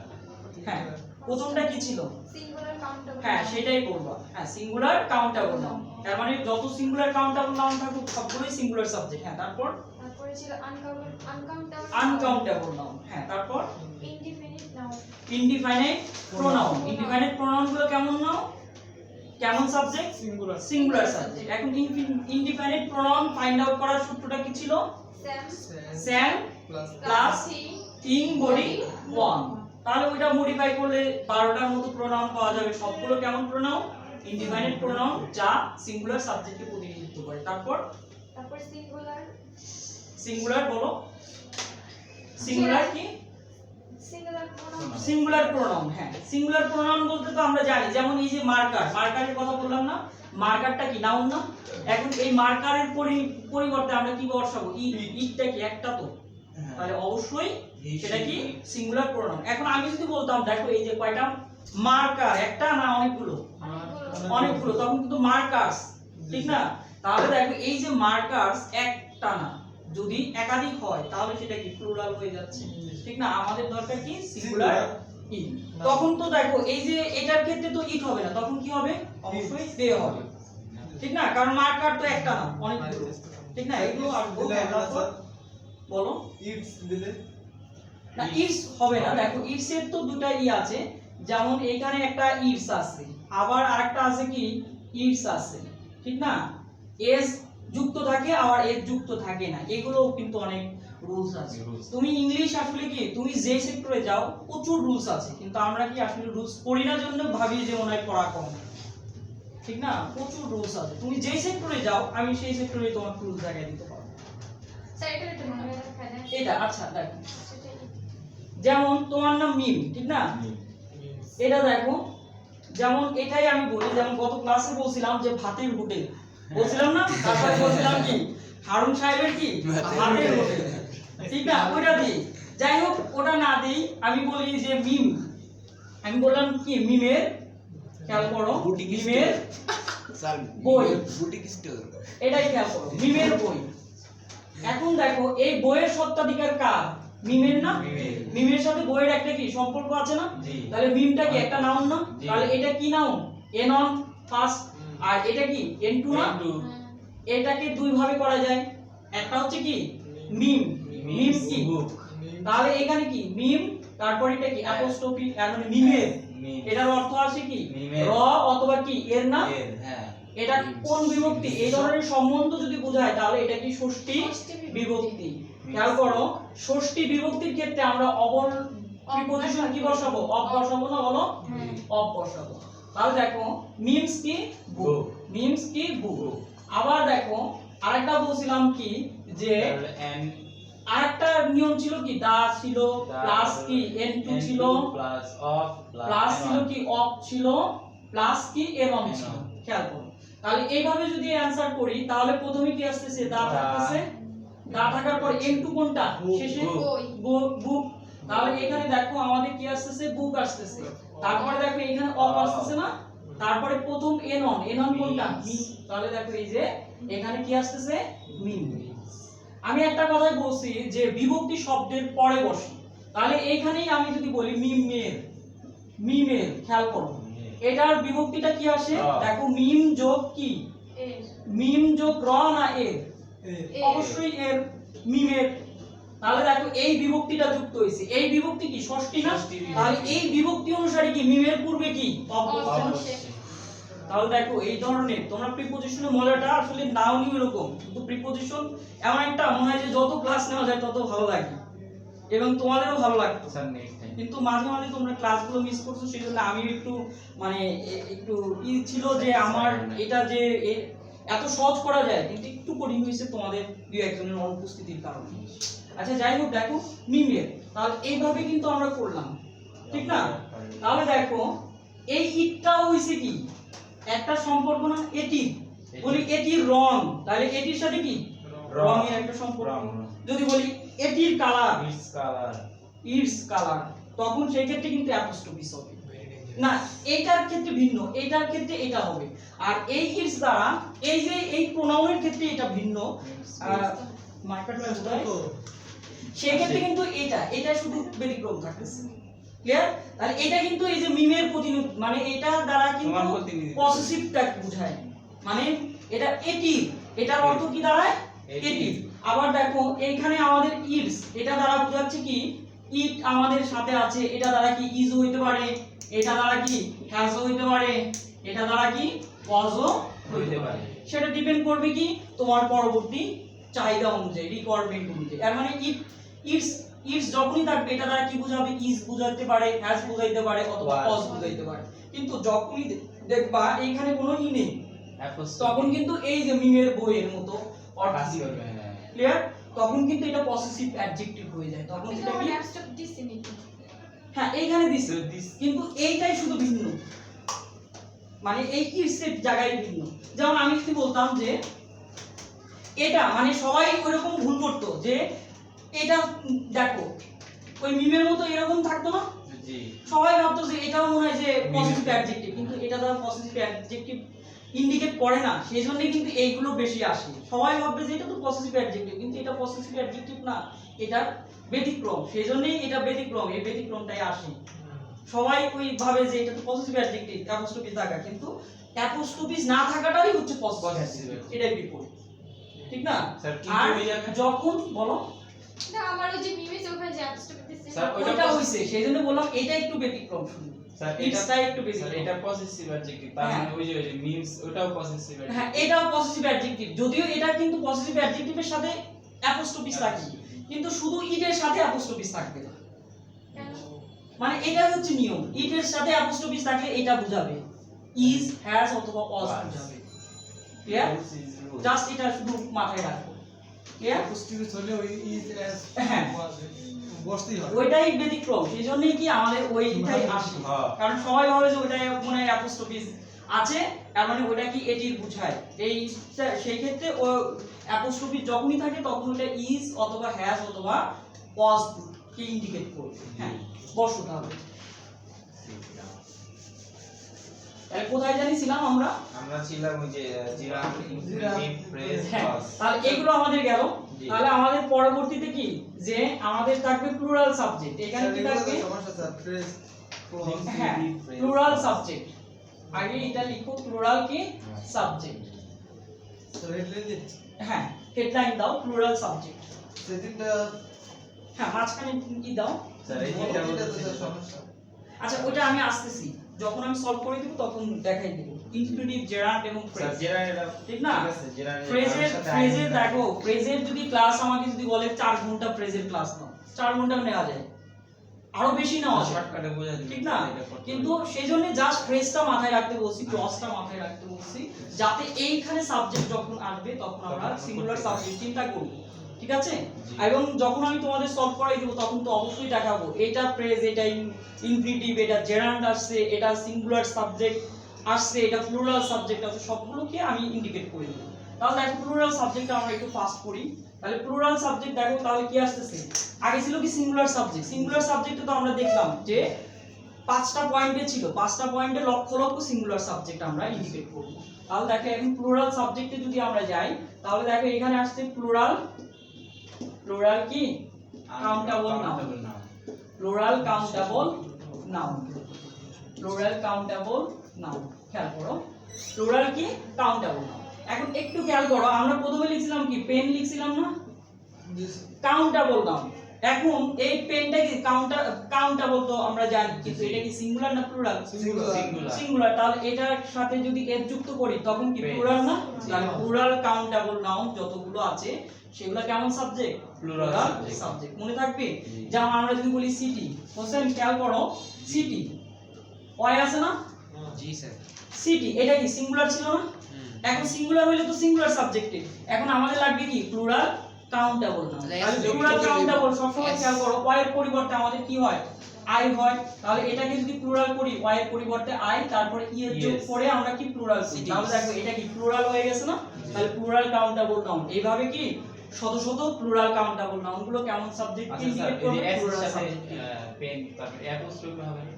হ্যাঁ প্রথমটা কি ছিল? সিঙ্গুলার কাউন্টেবল হ্যাঁ সেটাই বলবা। হ্যাঁ সিঙ্গুলার কাউন্টেবল নাউন, তার মানে যত সিঙ্গুলার কাউন্টেবল নাউন থাকুক সবগুলোই সিঙ্গুলার সাবজেক্ট। হ্যাঁ তারপর তারপরে ছিল আনকাউন্টেবল আনকাউন্টেবল নাউন। হ্যাঁ তারপর indefinite noun indefinite pronoun. Indefinite pronoun গুলো কেমন নাও? কেমন সাবজেক্ট? Singular singular subject. এখন ইনডিফাইনাইট প্রোনাউন ফাইন্ড আউট করার সূত্রটা কি ছিল? Sam plus plus thing body one. তাহলে ওইটা মডিফাই করলে 12টার মতো প্রোনাউন পাওয়া যাবে, সবগুলো কেমন প্রোনাউন? ইনডিফাইনাইট প্রোনাউন যা সিঙ্গুলার সাবজেক্টকে প্রতিনিধিত্ব করে। তারপর সিঙ্গুলার বলো। সিঙ্গুলার কি? Singular pronoun. হ্যাঁ সিঙ্গুলার প্রোনাউন বলতে তো আমরা জানি, যেমন এই যে মার্কার, মার্কারের কথা বললাম না? মার্কারটা কি নাউন না? এখন এই মার্কারের পরিবর্তে আমরা কি বসাবো? ইটটা কি একটা তো, তাহলে অবশ্যই সেটা কি সিঙ্গুলার প্রোনাউন। এখন আমি যদি বলতাম দেখো এই যে কয়টা মার্কার, একটা না অনেকগুলো? অনেকগুলো, তখন কিন্তু মার্কার্স, ঠিক না? তাহলে দেখো এই যে মার্কার্স একটা না, যদি একাধিক হয় তাহলে সেটা কি প্লুরাল হয়ে যাচ্ছে, ঠিক না? আমাদের দরকার কি সিঙ্গুলার ইট। তখন তো দেখো এই যে এটার ক্ষেত্রে তো ইট হবে না, তখন কি হবে? অবশ্যই দে হবে। ঠিক না? কারণ মার্কার তো একটা না, অনেকগুলো, ঠিক না? এগুলো আঁকবো। তারপর বলো ইটস দিলে না, ইটস হবে না। দেখো ইটস এর তো দুটা আছে, যেমন এখানে একটা ইটস আছে, আবার আরেকটা আছে কি ইটস আছে, ঠিক না? এস যুক্ত থাকে আবার এস যুক্ত থাকে না, এগুলো কিন্তু অনেক রুলস আছে। তুমি ইংলিশ আসলে কি, তুমি যে সেক্টরে যাও প্রচুর রুলস আছে, কিন্তু আমরা কি আসলে রুলস পড়ি না জন্য ভাবি যে মনে হয় পড়া কম, ঠিক না? প্রচুর রুলস আছে, তুমি যে সেক্টরে যাও আমি সেই সেক্টরে তোমার রুলস জায়গায় দিতে পারবো। স্যার এটা একটু মনে রাখা যায় এটা আচ্ছা দেখো, সেটাই যেমন তোমার নাম মিম, ঠিক না? এটা দেখো, যেমন এটাই আমি বলি, যেমন গত ক্লাসে বলছিলাম যে ভাতের হোটেল বলছিলাম না, তারপরে বলছিলাম কি হারুন সাহেবের কি ভাতের হোটেল, ঠিক না? ওটা দিই, যাই হোক ওটা না দিই, আমি বলি যে মিম, আমি বললাম কি মিমের, খেয়াল করো মিমের স্যার বই, বুটিক স্টোর। এটাই খেয়াল করো, মিমের বই। এখন দেখো এই বইয়ের সত্ত্বাধিকার কার? মিমের না? মিমের। মিমের সাথে বইয়ের একটা কি সম্পর্ক আছে না? জি। তাহলে মিমটা কি একটা নাউন না? জি। তাহলে এটা কি নাউন? এন অন ফার্স্ট, আর এটা কি এন টু না? এটাকে দুই ভাবে করা যায়, একটা হচ্ছে কি মিম, মিম কি বুক, তাহলে এখানে কি মিম, তারপর এটা কি অ্যাপোস্ট্রফি, মানে মিমের, মিম, এটার অর্থ আছে কি মিমের। র অথবা কি এর না? এর, হ্যাঁ। এটা কোন বিভক্তি? এই ধরনের সম্বন্ধ যদি বোঝায় তাহলে এটা কি ষষ্ঠী ষষ্ঠী বিভক্তি। খেয়াল করো, ষষ্ঠী বিভক্তির ক্ষেত্রে আমরা অবর প্রিপজিশন কি বসাবো? অফ বসাবো না, বলো অফ বসাবো। তাহলে দেখো মিমস কি বুক, মিমস কি বুক। আবার দেখো আরেকটা বলছিলাম কি যে তাহলে এন আরেকটা নিয়ম ছিল কি দা ছিল, প্লাস কি এন টু ছিল, প্লাস অফ প্লাস ছিল কি অফ ছিল, প্লাস কি এর অন ছিল। খেয়াল করো, তাহলে এইভাবে যদি অ্যানসার করি তাহলে প্রথমে কি আসতেছে? দা থাকতেছে, দা থাকার পর এন টু কোনটা শেষে? বুক। তাহলে এখানে দেখো আমাদের কি আসতেছে? বুক আসতেছে। তারপরে দেখো এখানে অফ আসতেছে না, তারপরে প্রথম এন অন, এন অন কোনটা? মিম। তাহলে দেখো এই যে এখানে কি আসতেছে? মিম। আমি একটা কথাই বলছি যে বিভক্তি শব্দের পরে বসে, তাহলে এইখানেই আমি যদি বলি মিমের, মিমের, খেয়াল করো এটার বিভক্তিটা কি আসে? দেখো মিম যোগ কি, এর মিম যোগ র না এর? অবশ্যই এর, মিমের। তাহলে দেখো এই বিভক্তিটা যুক্ত হয়েছে, এই বিভক্তি কি ষষ্ঠী না? ষষ্ঠী বিভক্তি। তাহলে এই বিভক্তি অনুসারে কি মিমের পূর্বে কি অফ বসছে না? অবশ্যই। তাহলে দেখো এই ধরনের তোমরা প্রিপজিশনের মজাটা আসলে নাও নিও এরকম, কিন্তু প্রিপজিশন এমন একটা মনে হয় যে যত ক্লাস নেওয়া যায় তত ভালো লাগে এবং তোমাদেরও ভালো লাগতো, স্যার নেক্সট টাইম। কিন্তু মাঝে মাঝে তোমরা ক্লাসগুলো মিস করছো, সেই জন্য আমি একটু মানে একটু ছিল যে আমার এটা যে এত সহজ করা যায়, কিন্তু একটু কঠিন হয়েছে তোমাদের দুই একজনের অনুপস্থিতির কারণে। আচ্ছা যাই হোক, দেখো মিমের, তাহলে এইভাবে কিন্তু আমরা করলাম, ঠিক না? তাহলে দেখো এই ইটটাও হইছে কি একটা সম্পর্ক না? এটি বলি এটির রং, তাহলে এটির সাথে কি রঙের একটা সম্পর্ক। রং। যদি বলি এটির colour, it's colour, it's colour, তখন সেই ক্ষেত্রে কিন্তু অ্যাপোস্ট্রফিস হবে না, এইটার ক্ষেত্রে ভিন্ন, এইটার ক্ষেত্রে এটা হবে। আর এই ইটস দ্বারা এই যে এই প্রোনাউনের ক্ষেত্রে এটা ভিন্ন, মার্কারটা কোথায়? সেই ক্ষেত্রে কিন্তু এটা শুধু ব্যতিক্রম থাকতেছে। ক্লিয়ার? তাহলে এটা কিন্তু এই যে মিমের প্রতিনিধি, মানে এটা দ্বারা কিন্তু সমান প্রতিনিধিত্ব। পসেসিভটা বোঝায়, মানে এটা এটি, এটার অর্থ কি দাঁড়ায়? এটি। আবার দেখো এইখানে আমাদের ইটস, এটা দ্বারা বোঝাচ্ছে কি ইট আমাদের সাথে আছে, এটা দ্বারা কি ইজ হইতে পারে, এটা দ্বারা কি হ্যাজ হইতে পারে, এটা দ্বারা কি ওয়াজও হইতে পারে। সেটা ডিপেন্ড করবে কি তোমার পরবর্তী চাহিদা অনুযায়ী, রিকোয়ারমেন্ট অনুযায়ী। এর মানে ইটস ইটস যখনই থাকবে এটা দ্বারা কি বোঝাবে? ইজ বোঝাইতে পারে, হ্যাজ বোঝাইতে পারে, অথবা ওয়াজ বোঝাইতে পারে। কিন্তু যখনই দেখবা এইখানে কোনো ই নেই, তখন কিন্তু এই যে মিমের বইয়ের মতো অর্থ দিবে। ক্লিয়ার? তখন কিন্তু এটা পসেসিভ অ্যাডজেক্টিভ হয়ে যায়, তখন কিন্তু এটা আমার কি ল্যাপটপ দিছি নাকি হ্যাঁ এইখানে দিছে, কিন্তু এইটাই শুধু ভিন্ন, মানে এই ইটসের জায়গায় ভিন্ন। যেমন আমি যদি বলতাম যে এটা, মানে সবাই ওইরকম ভুল করতো যে এটা দেখো ওই মিমের মতো এরকম থাকতো না, জি। সবাই ভাবতো যে এটাও মনে হয় যে পজিটিভ অ্যাডজেক্টিভ, কিন্তু এটা দ্বারা পজিটিভ অ্যাডজেক্টিভ ইন্ডিকেট করে না, সেই জন্য কিন্তু এইগুলো বেশি আসে। সবাই ভাববে যে এটা তো পজিটিভ অ্যাডজেক্টিভ, কিন্তু এটা পজিটিভ অ্যাডজেক্টিভ না, এটা ব্যতিক্রম, সেই জন্যই এটা ব্যতিক্রম, এই ব্যতিক্রমটাই আসে। সবাই ওই ভাবে যে এটা তো পজিটিভ অ্যাডজেক্টিভ অ্যাপোস্ট্রফি থাকা, কিন্তু অ্যাপোস্ট্রোফিস না থাকাটাই হচ্ছে পজিটিভ Possessive অ্যাডজেক্টিভ, এটাই বিপরীত, ঠিক না? স্যার আর কিন্তু ওই জায়গায় যখন বলো না আমার ওই যে মিমিস ওখানে যে অ্যাপস্ট্রফি দিছে স্যার, ওইটা ওইটা হইছে, সেইজন্য বললাম এটা একটু ব্যতিক্রম শুনি, স্যার ইটসটা একটু স্যার ব্যতিক্রম। এটা পজিটিভ অ্যাডজেক্টিভ, তার হ্যাঁ। মানে ওই যে মিমস ওটাও পজিটিভ হ্যাঁ, অ্যাডজেক্টিভ। এটাও পজিটিভ অ্যাডজেক্টিভ, যদিও এটা কিন্তু পজিটিভ অ্যাডজেক্টিভের সাথে অ্যাপোস্ট্রোফিস থাকে, কিন্তু শুধু ইটের সাথে অ্যাপোস্ট্রোফিস থাকবে না, কেন? মানে এটা হচ্ছে নিয়ম, ইটের সাথে অ্যাপোস্ট্রোফিস থাকলে এটা বুঝাবে, ইজ, হ্যাজ অথবা ওয়াজ Was। বুঝাবে, clear? Rules is rules। Just এটা শুধু মাথায় রাখো, ক্লিয়ার? অ্যাপোস্ট্রোফিস হলে ওই ইজ অ্যাজ হ্যাঁ। বসতেই হবে। ওইটাই ব্যতিক্রম, সেই জন্যই কি আমাদের ওইটাই আসে, হ্যাঁ। কারণ সবাই ভাবে যে ওইটাই মনে হয় অ্যাপোস্ট্রোফিস আছে, তার মানে ওইটা কি এটির বোঝায়, এই সেই ক্ষেত্রে ও অ্যাপোস্ট্রোফিস যখনই থাকে তখন ওটা ইজ অথবা হ্যাজ অথবা ওয়াজ কে ইন্ডিকেট করবে। হ্যাঁ, বসো তাহলে। তাহলে কোথায় জানিছিলাম আমরা? আমরা ছিলাম ওই যে জিরাফ, ইনফিনিটিভ, ফ্রেজ, হ্যাঁ, ক্লজ। তাহলে এগুলো আমাদের গেল। জি। তাহলে আমাদের পরবর্তীতে কি, যে আমাদের থাকবে প্লুরাল সাবজেক্ট, এখানে কি থাকবে? সমস্যা স্যার, ফ্রেজ ক্লজ। হ্যাঁ, প্লুরাল সাবজেক্ট, আগে এটা লিখো প্লুরাল কি সাবজেক্ট। স্যার হেডলাইন দিন। হ্যাঁ, হেডলাইন দাও প্লুরাল সাবজেক্ট। সেদিনটা হ্যাঁ, মাঝখানে কি দাও? স্যার এই যেটা এটা তো বলতেছি স্যার সমস্যা। আচ্ছা, ওটা আমি আসতেছি, যখন আমি সলভ করে দিব তখন দেখাই দিব ইনফিনিটিভ, জেরান্ড এবং স্যার ফ্রেজ, জেরা এটা ঠিক না? আছে জেরা ফ্রেজের দেখো, ফ্রেজের যদি ক্লাস আমাকে যদি বলে 4 ঘন্টা ফ্রেজের ক্লাস নাও, 4 ঘন্টা নেওয়া যায়, আরো বেশি নেওয়া যায়, শর্টকাটে বোঝা দিই, ঠিক না? কিন্তু সেই জন্য জাস্ট ফ্রেজটা মাথায় রাখতে বলছি, ক্লজটা মাথায় রাখতে বলছি, যাতে এইখানে সাবজেক্ট যখন আসবে তখন আমরা তখন সিঙ্গুলার করতে সাবজেক্ট চিন্তা করব, ঠিক আছে? জি। এবং যখন আমি তোমাদের সলভ করাই দেব তখন তো অবশ্যই দেখাবো এটা ফ্রেজ, এটা ইনফিনিটিভ, এটা জেরান্ড আসছে, এটা সিঙ্গুলার সাবজেক্ট আসছে, এটা প্লুরাল সাবজেক্ট আছে, সবগুলোকে আমি ইন্ডিকেট করে দেব। তাহলে দেখো প্লুরাল সাবজেক্টটা আমরা একটু ফাস্ট করি। তাহলে প্লুরাল সাবজেক্ট দেখো, তাহলে কি আসতেছে? আগে ছিল কি সিঙ্গুলার সাবজেক্ট, সিঙ্গুলার সাবজেক্টে তো আমরা দেখলাম যে 5টা পয়েন্টে ছিল, 5টা পয়েন্টে লক্ষ লক্ষ সিঙ্গুলার সাবজেক্ট আমরা ইন্ডিকেট করব। তাহলে দেখো এখন প্লুরাল সাবজেক্টে যদি আমরা যাই, তাহলে দেখো এখানে আসছে প্লুরাল, প্লুরাল কি countable noun, plural countable noun, plural countable noun, খেয়াল করো প্লুরাল কি কাউন্টেবল নাউন। এখন একটু খেয়াল করো, আমরা প্রথমে লিখছিলাম কি পেন লিখছিলাম না, কাউন্টেবল নাউন। এখন এই পেনটা কি কাউন্টেবল তো আমরা জানি, কিন্তু এটা কি সিঙ্গুলার না প্লুরাল? সিঙ্গুলার। তাহলে এটার সাথে যদি এর যুক্ত করি তখন কি Pen। প্লুরাল না? জি। তাহলে প্লুরাল কাউন্টেবল নাউন যতগুলো আছে সেগুলো কেমন সাবজেক্ট? Plural subject। সাবজেক্ট। মনে থাকবে? জি। যেমন আমরা যদি বলি সিটি, হোসেন খেয়াল করো, সিটি ওয়াই আছে না? জি স্যার। সিটি এটা কি সিঙ্গুলার ছিল না? এখন সিঙ্গুলার হইলে তো সিঙ্গুলার সাবজেক্টে, এখন আমাদের লাগবে কি প্লুরাল কাউন্টেবল নাউন। তাহলে তাহলে S প্লুরাল যুক্ত করে কাউন্টেবল দেব। সবসময় S। খেয়াল করো, ওয়াই এর পরিবর্তে আমাদের কি হয়? আই হয়। তাহলে এটাকে যদি প্লুরাল করি, ওয়াই এর পরিবর্তে আই, তারপরে ই এর যোগ Yes। করে আমরা কি প্লুরাল করি। Cities। তাহলে দেখো এটা কি প্লুরাল হয়ে গেছে না? তাহলে প্লুরাল কাউন্টেবল নাউন। এইভাবে কি শত শত প্লুরাল কাউন্টেবল নাউন গুলো কেমন সাবজেক্ট আচ্ছা স্যার, ইন্ডিকেট এই যে করবে? এস এর প্লুরাল সাথে সাবজেক্ট। পেন তারপর অ্যাপোস্ট্রফি হবে না?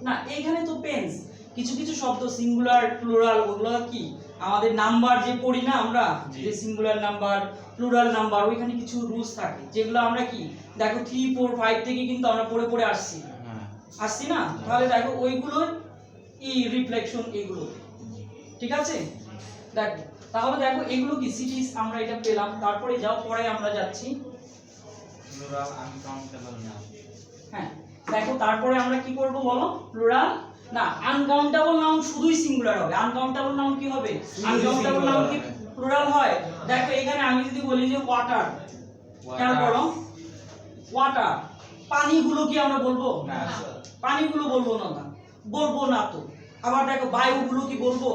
না, এইখানে তো পেন্স, কিছু কিছু শব্দ সিঙ্গুলার প্লুরাল ওগুলো কি আমাদের নাম্বার যে পড়ি না আমরা, জি। যে সিঙ্গুলার নাম্বার প্লুরাল নাম্বার, ওইখানে কিছু রুলস থাকে যেগুলো আমরা কি দেখো 3 4 5 থেকে কিন্তু আমরা পড়ে পড়ে আসছি হ্যাঁ। আসছি না? তাহলে দেখো ওইগুলোর রিফ্লেকশন এগুলো, ঠিক আছে? দেখো তাহলে দেখো এগুলো কি সিটিজ, আমরা এটা পেলাম। তারপরে যাও, পরে আমরা যাচ্ছি। Plural uncountable noun. হ্যাঁ, দেখো তারপরে আমরা কি করব বলো? প্লুরাল না, আনকাউন্টেবল নাউন শুধুই সিঙ্গুলার হবে। আনকাউন্টেবল নাউন কি হবে? আনকাউন্টেবল singular নাউন কি হবে। প্লুরাল হয়? দেখো এখানে আমি যদি বলি যে ওয়াটার, খেয়াল করো, ওয়াটার, পানিগুলো কি আমরা বলবো? না পানিগুলো বলবো না, বলবো না তো। আবার দেখো বায়ুগুলো কি বলবো?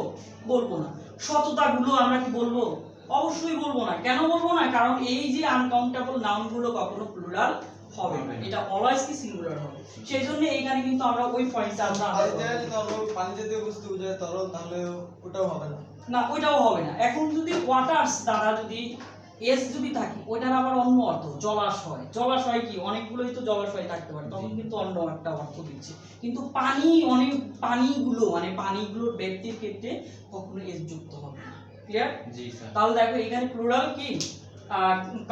বলবো না। সততাগুলো আমরা কি বলবো? অবশ্যই বলবো না। কেন বলবো না? কারণ এই যে আনকাউন্টেবল নাউনগুলো কখনো প্লুরাল হবে না, এটা অলওয়েজ কি সিঙ্গুলার হবে। সেই জন্য এইখানে কিন্তু আমরা ওই পয়েন্টটা আমরা আর এটা যদি আমরা পানি জাতীয় বস্তু বোঝায় তরল, তাহলে ওটাও হবে না। না, ওইটাও হবে না। এখন যদি ওয়াটারস দ্বারা যদি এস যদি থাকে, ওইটার আবার অন্য অর্থ জলাশয়। জলাশয় কি অনেকগুলোই তো জলাশয় থাকতে পারে, তখন কিন্তু অন্য একটা অর্থ দিচ্ছে। কিন্তু পানি, অনেক পানিগুলো মানে পানিগুলোর ব্যক্তির ক্ষেত্রে কখনো এস যুক্ত হবে না। ক্লিয়ার? জি স্যার। তাহলে দেখো এখানে প্লুরাল কি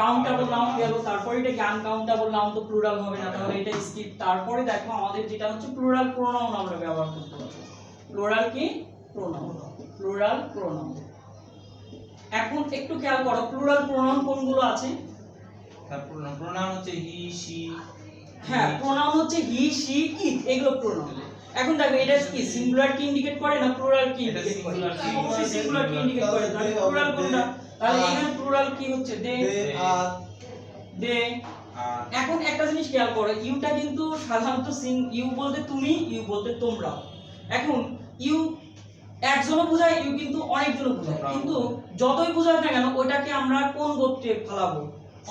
কাউন্টেবল নাউন গেল, তারপরে এটা কি আনকাউন্টেবল নাউন, তো প্লুরাল হবে না, তাহলে এটা স্কিপ। তারপরে দেখো আমাদের যেটা হচ্ছে প্লুরাল প্রোনাউন আমরা ব্যবহার করতে পারবো। প্লুরাল কি প্রোনাউন, প্লুরাল প্রোনাউন। এখন একটু খেয়াল করো প্লুরাল প্রোনাউন কোনগুলো আছে। তারপর প্রোনাউন হচ্ছে হি সি। হ্যাঁ, প্রোনাউন হচ্ছে হি সি ইট, এগুলো প্রোনাউন। এখন দেখো এটা কি সিঙ্গুলার কি ইন্ডিকেট করে না প্লুরাল কি এটা ইন্ডিকেট করে? singular কি? অবশ্যই সিঙ্গুলার কি ইন্ডিকেট করে। তাহলে প্লুরাল কোনটা? তাহলে এখানে প্লুরাল কি হচ্ছে দে, আর দে। আর এখন একটা জিনিস খেয়াল করো, ইউটা কিন্তু সাধারণত ইউ বলতে তুমি, ইউ বলতে তোমরা। এখন ইউ একজনও বোঝায়, ইউ কিন্তু অনেকজনও বোঝায়। কিন্তু যতই বোঝায় না কেন ওইটাকে আমরা কোন গোত্রে ফেলাবো?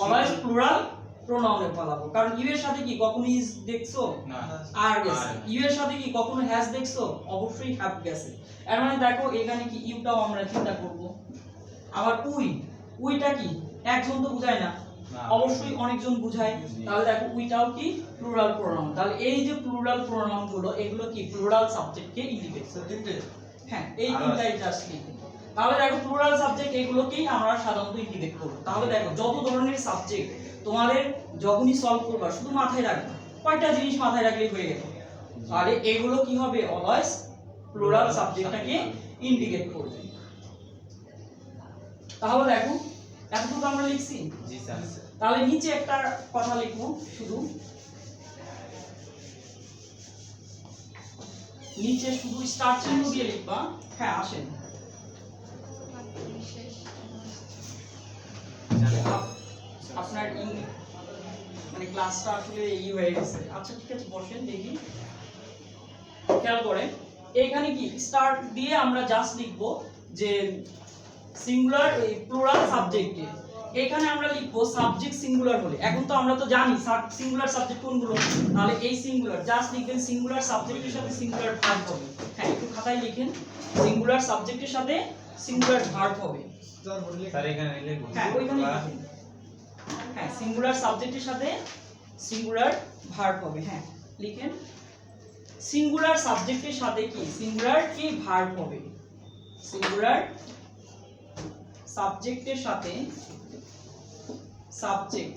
Always plural প্রোনাউনে ফেলাবো। কারণ ইউ এর সাথে কি কখনো ইজ দেখছো? না আর গেছে। আর। ইউ এর সাথে কি কখনো হ্যাজ দেখছো? অবশ্যই হ্যাভ গেছে। এর মানে দেখো এখানে কি ইউটাও আমরা চিন্তা করব। আবার উইটা কি একজন তো বোঝায় না, না। অবশ্যই অনেকজন বোঝায়। তাহলে দেখো উইটাও কি প্লুরাল প্রোনাউন। তাহলে এই যে প্লুরাল প্রোনাউন গুলো এগুলো কি প্লুরাল সাবজেক্টকে ইন্ডিকেট করে। সাবজেক্টে হ্যাঁ, এই আর তিনটাই জাস্ট লিখুন। তাহলে দেখো প্লুরাল সাবজেক্ট এগুলোকেই আমরা সাধারণত ইন্ডিকেট করব। তাহলে দেখো যত ধরনের সাবজেক্ট তোমাদের যখনই সলভ করবা শুধু মাথায় রাখবে, কয়টা জিনিস মাথায় রাখলেই হয়ে গেল। তাহলে এগুলো কি হবে? অলওয়েজ প্লুরাল সাবজেক্টটাকে ইন্ডিকেট করবে। তাহলে দেখো এতটুকু আমরা লিখছি। জি স্যার। তাহলে নিচে একটা কথা লিখবো, শুধু নিচে শুধু স্টার চিহ্ন দিয়ে লিখবা। হ্যাঁ আসেন, আপনার মানে ক্লাসটা আসলে এই হয়ে গেছে। আচ্ছা ঠিক আছে, বসেন দেখি। খেয়াল করেন এখানে কি স্টার দিয়ে আমরা জাস্ট লিখবো যে সিঙ্গুলার প্লুরাল সাবজেক্টে। এখানে আমরা লিখবো সাবজেক্ট সিঙ্গুলার হলে। এখন তো আমরা তো জানি সিঙ্গুলার সাবজেক্ট কোনগুলো। তাহলে এই সিঙ্গুলার জাস্ট লিখবেন সিঙ্গুলার সাবজেক্টের সাথে সিঙ্গুলার ভার্ব হবে। হ্যাঁ, একটু খাতায় লিখেন সিঙ্গুলার সাবজেক্টের সাথে সিঙ্গুলার ভার্ব হবে। স্যার এখানে লিখবো। হ্যাঁ, ওইখানে লিখুন। হ্যাঁ, সিঙ্গুলার সাবজেক্টের সাথে সিঙ্গুলার ভার্ব হবে। হ্যাঁ, লিখেন সিঙ্গুলার সাবজেক্টের সাথে কি সিঙ্গুলার কি ভার্ব হবে। সিঙ্গুলার সাবজেক্টের সাথে সাবজেক্ট,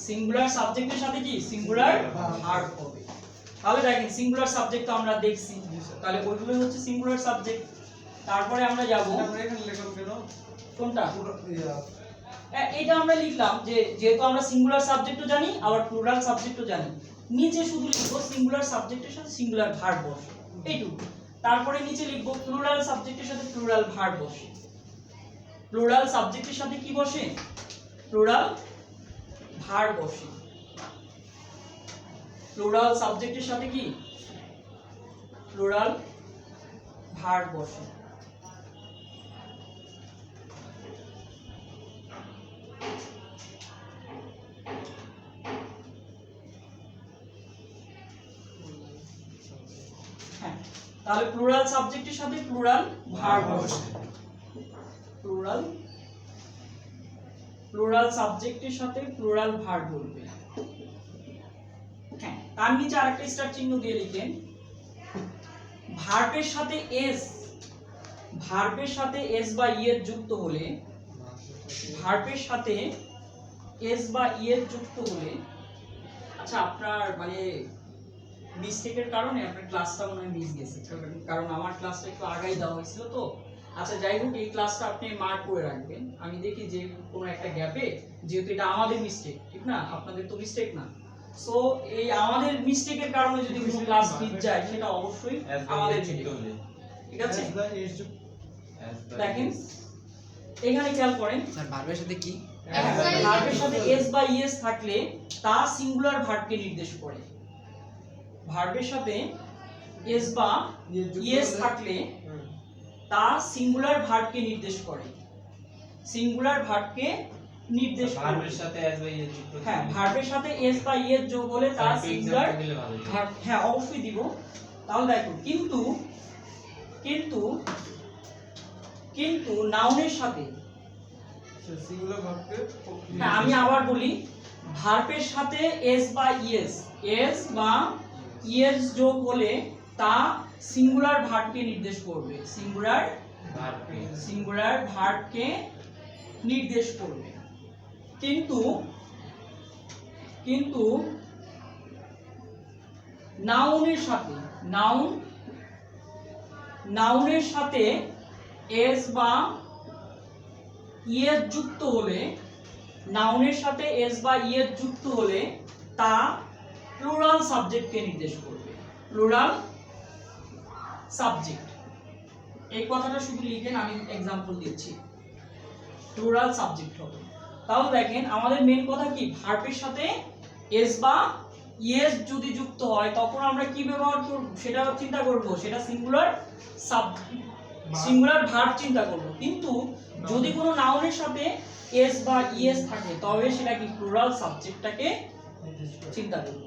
সিঙ্গুলার সাবজেক্টের সাথে কি সিঙ্গুলার ভার্ব হবে। তাহলে দেখেন সিঙ্গুলার সাবজেক্ট তো আমরা দেখছি, তাহলে ওইগুলো হচ্ছে সিঙ্গুলার সাবজেক্ট। তারপরে আমরা যাব আমরা এখানে লিখলাম কেন? কোনটা? পুরো ইয়া এটা আমরা লিখলাম যে যেহেতু আমরা সিঙ্গুলার সাবজেক্টও জানি আবার প্লুরাল সাবজেক্টও জানি, নিচে শুধু লিখবো সিঙ্গুলার সাবজেক্টের সাথে সিঙ্গুলার ভার্ব বসে, এইটুকু। তারপরে নিচে লিখবো প্লুরাল সাবজেক্টের সাথে প্লুরাল ভার্ব বসে। প্লুরাল সাবজেক্টের সাথে কি বসে? প্লুরাল ভার্ব বসে। প্লুরাল সাবজেক্টের সাথে কি প্লুরাল ভার্ব বসে। হ্যাঁ, তাহলে প্লুরাল সাবজেক্টের সাথে প্লুরাল ভার্ব বসে। প্লুরাল সাবজেক্টের সাথে প্লুরাল ভার্ব বলবে। হ্যাঁ, তার নিচে আরেকটা স্টার চিহ্ন দিয়ে লিখেন ভার্বের সাথে এস, ভার্বের সাথে এস বা ই এর যুক্ত হলে, ভার্বের সাথে এস বা ই এর যুক্ত হলে, আচ্ছা আপনার মানে মিস্টেকের কারণে আপনার ক্লাসটা মনে হয় মিস গেছে, কারণ আমার ক্লাসটা একটু আগাই দেওয়া হয়েছিল তো। আচ্ছা যাই হোক, এই ক্লাসটা আপনি মার্ক করে রাখবেন। আমি দেখি যে কোনো একটা গ্যাপে, যেহেতু এটা আমাদের মিস্টেক, ঠিক না, আপনাদের তো মিস্টেক না। সো এই আমাদের মিস্টেকের কারণে যদি কোনো ক্লাস মিস যায় সেটা অবশ্যই আমাদের যুক্ত মিস্টেক, হলে। ঠিক আছে? As দেখেন এখানে খেয়াল করেন স্যার ভার্বের সাথে কি? ভার্বের সাথে এস বা ইএস থাকলে তা সিঙ্গুলার ভার্বকে নির্দেশ করে। ভার্বের সাথে এস বা ইএস থাকলে তা সিঙ্গুলার ভার্বকে নির্দেশ করে। সিঙ্গুলার ভার্বকে নির্দেশ করে। ভার্বের সাথে as বা ইয়ে যুক্ত। হ্যাঁ, ভার্বের সাথে এস বা ইএস যোগ হলে তা সিঙ্গুলার ভার্ব। হ্যাঁ অবশ্যই দিব। তাহলে দেখো কিন্তু কিন্তু কিন্তু নাউনের সাথে, সিঙ্গুলার ভার্বকে হ্যাঁ আমি আবার বলি, ভার্বের সাথে এস বা ইএস, এস বা ইএস যোগ হলে তা সিঙ্গুলার ভার্বকে নির্দেশ করবে। সিঙ্গুলার ভার্বকে নির্দেশ করবে। কিন্তু কিন্তু নাউনের সাথে, নাউনের সাথে এস বা ইএস যুক্ত হলে, নাউনের সাথে এস বা ইএস যুক্ত হলে তা প্লুরাল সাবজেক্টকে নির্দেশ করবে। প্লুরাল সাবজেক্ট, এই কথাটা শুধু লিখেন, আমি এক্সাম্পল দিচ্ছি। প্লুরাল সাবজেক্ট হবে। তাহলে দেখেন আমাদের মেন কথা কি, ভার্বের সাথে এস বা ইএস যদি যুক্ত হয় তখন আমরা কি ব্যবহার করব সেটা চিন্তা করব, সেটা সিঙ্গুলার ভার্ব চিন্তা করব। কিন্তু যদি কোনো নাউনের সাথে এস বা ইএস থাকে তবে সেটা কি প্লুরাল সাবজেক্টটাকে চিন্তা করব।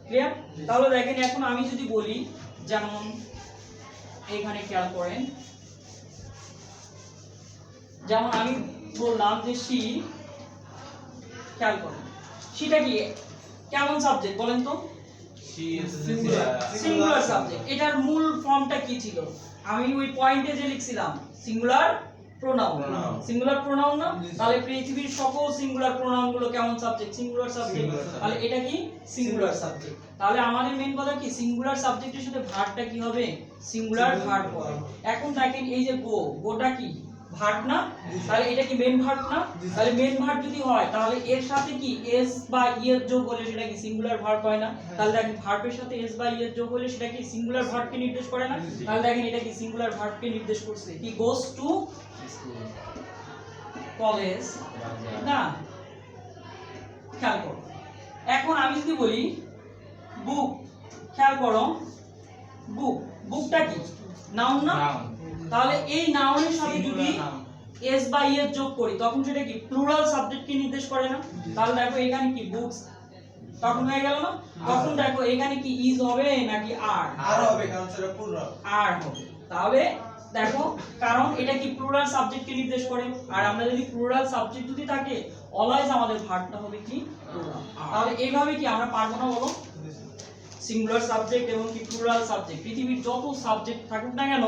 ক্লিয়ার? তাহলে দেখেন এখন আমি যদি বলি, যেমন এইখানে খেয়াল করেন, যেমন আমি বললাম যে শি, খেয়াল করেন সেটা কি কেমন সাবজেক্ট বলেন তো? Singular subject. এটার মূল ফর্মটা কি ছিল? আমি ওই পয়েন্টে যে লিখছিলাম সিঙ্গুলার প্রোনাউন। সিঙ্গুলার প্রোনাউন না? তাহলে পৃথিবীর সকল সিঙ্গুলার প্রোনাউন গুলো কেমন সাবজেক্ট? Singular subject. তাহলে এটা কি সিঙ্গুলার সাবজেক্ট। তাহলে আমাদের মেইন কথা কি, সিঙ্গুলার সাবজেক্টের সাথে ভার্বটা কি হবে? সিঙ্গুলার ভার্ব হবে। এখন দেখেন এই যে গো, গোটা কি ভার্ব না? তাহলে এটা কি মেইন ভার্ব না? তাহলে মেইন ভার্ব যদি হয় তাহলে এর সাথে কি এস বা ইএস যোগ হলে সেটা কি সিঙ্গুলার ভার্ব হয় না? তাহলে দেখেন ভার্বের সাথে এস বা ইএস যোগ হলে সেটা কি সিঙ্গুলার ভার্বকে নির্দেশ করে না? তাহলে দেখেন এটা কি সিঙ্গুলার ভার্বকে নির্দেশ করছে। কি গোস টু কলেজ না? খেয়াল করো, এখন আমি যদি বলি বুক, খেয়াল করো বুক, বুকটা কি নাউন না? তাহলে এই নাউনের সাথে যদি এস বা ইএস যোগ করি তখন সেটা কি প্লুরাল সাবজেক্টকে নির্দেশ করে না? তাহলে দেখো এখানে কি বুকস তখন হয়ে গেল না? তখন দেখো এখানে কি ইজ হবে নাকি আর? আর হবে, কারণ সেটা প্লুরাল। আর হবে। তাহলে দেখো, কারণ এটা কি প্লুরাল সাবজেক্টকে নির্দেশ করে, আর আমরা যদি প্লুরাল সাবজেক্ট যদি থাকে অলওয়েজ আমাদের ভার্বটা হবে কি প্লুরাল। তাহলে এইভাবে কি আমরা পারবো না বলো? সিঙ্গুলার সাবজেক্ট এবং কি প্লুরাল সাবজেক্ট, পৃথিবীর যত সাবজেক্ট থাকুক না কেন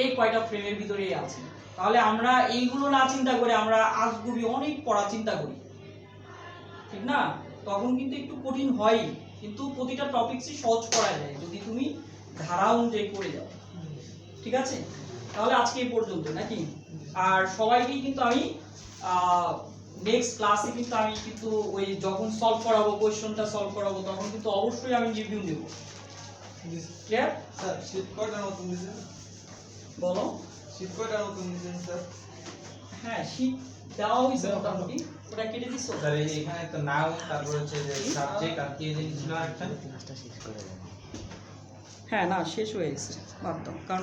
এই কয়টা ফ্রেমের ভিতরেই আছে। তাহলে আমরা এইগুলো না চিন্তা করে আমরা আজগুবি অনেক পড়া চিন্তা করি, ঠিক না? তখন কিন্তু একটু কঠিন হয়, কিন্তু প্রতিটা টপিকসই সহজ করা যায় যদি তুমি ধারা অনুযায়ী পড়ে যাও। ঠিক আছে? তাহলে আজকে এই পর্যন্ত নাকি? আর সবাইকে কিন্তু আমি নেক্সট ক্লাসে কিন্তু আমি কিন্তু ওই যখন সলভ করাবো, কোশ্চেনটা সলভ করাবো তখন কিন্তু অবশ্যই আমি রিভিউ দেব। ক্লিয়ার? স্যার শীট কয়টা নতুন দিয়েছেন? বলো। শীট কয়টা নতুন দিয়েছেন স্যার? হ্যাঁ, শীট দেওয়া হয়েছে মোটামুটি। ওটা কেটে দিছো? স্যার এই যে এখানে তো নাউন, তারপর হচ্ছে যে সাবজেক্ট, আর কি জিনিস ছিল একটা? হ্যাঁ, না শেষ হয়ে গেছে, বাদ দাও। কারণ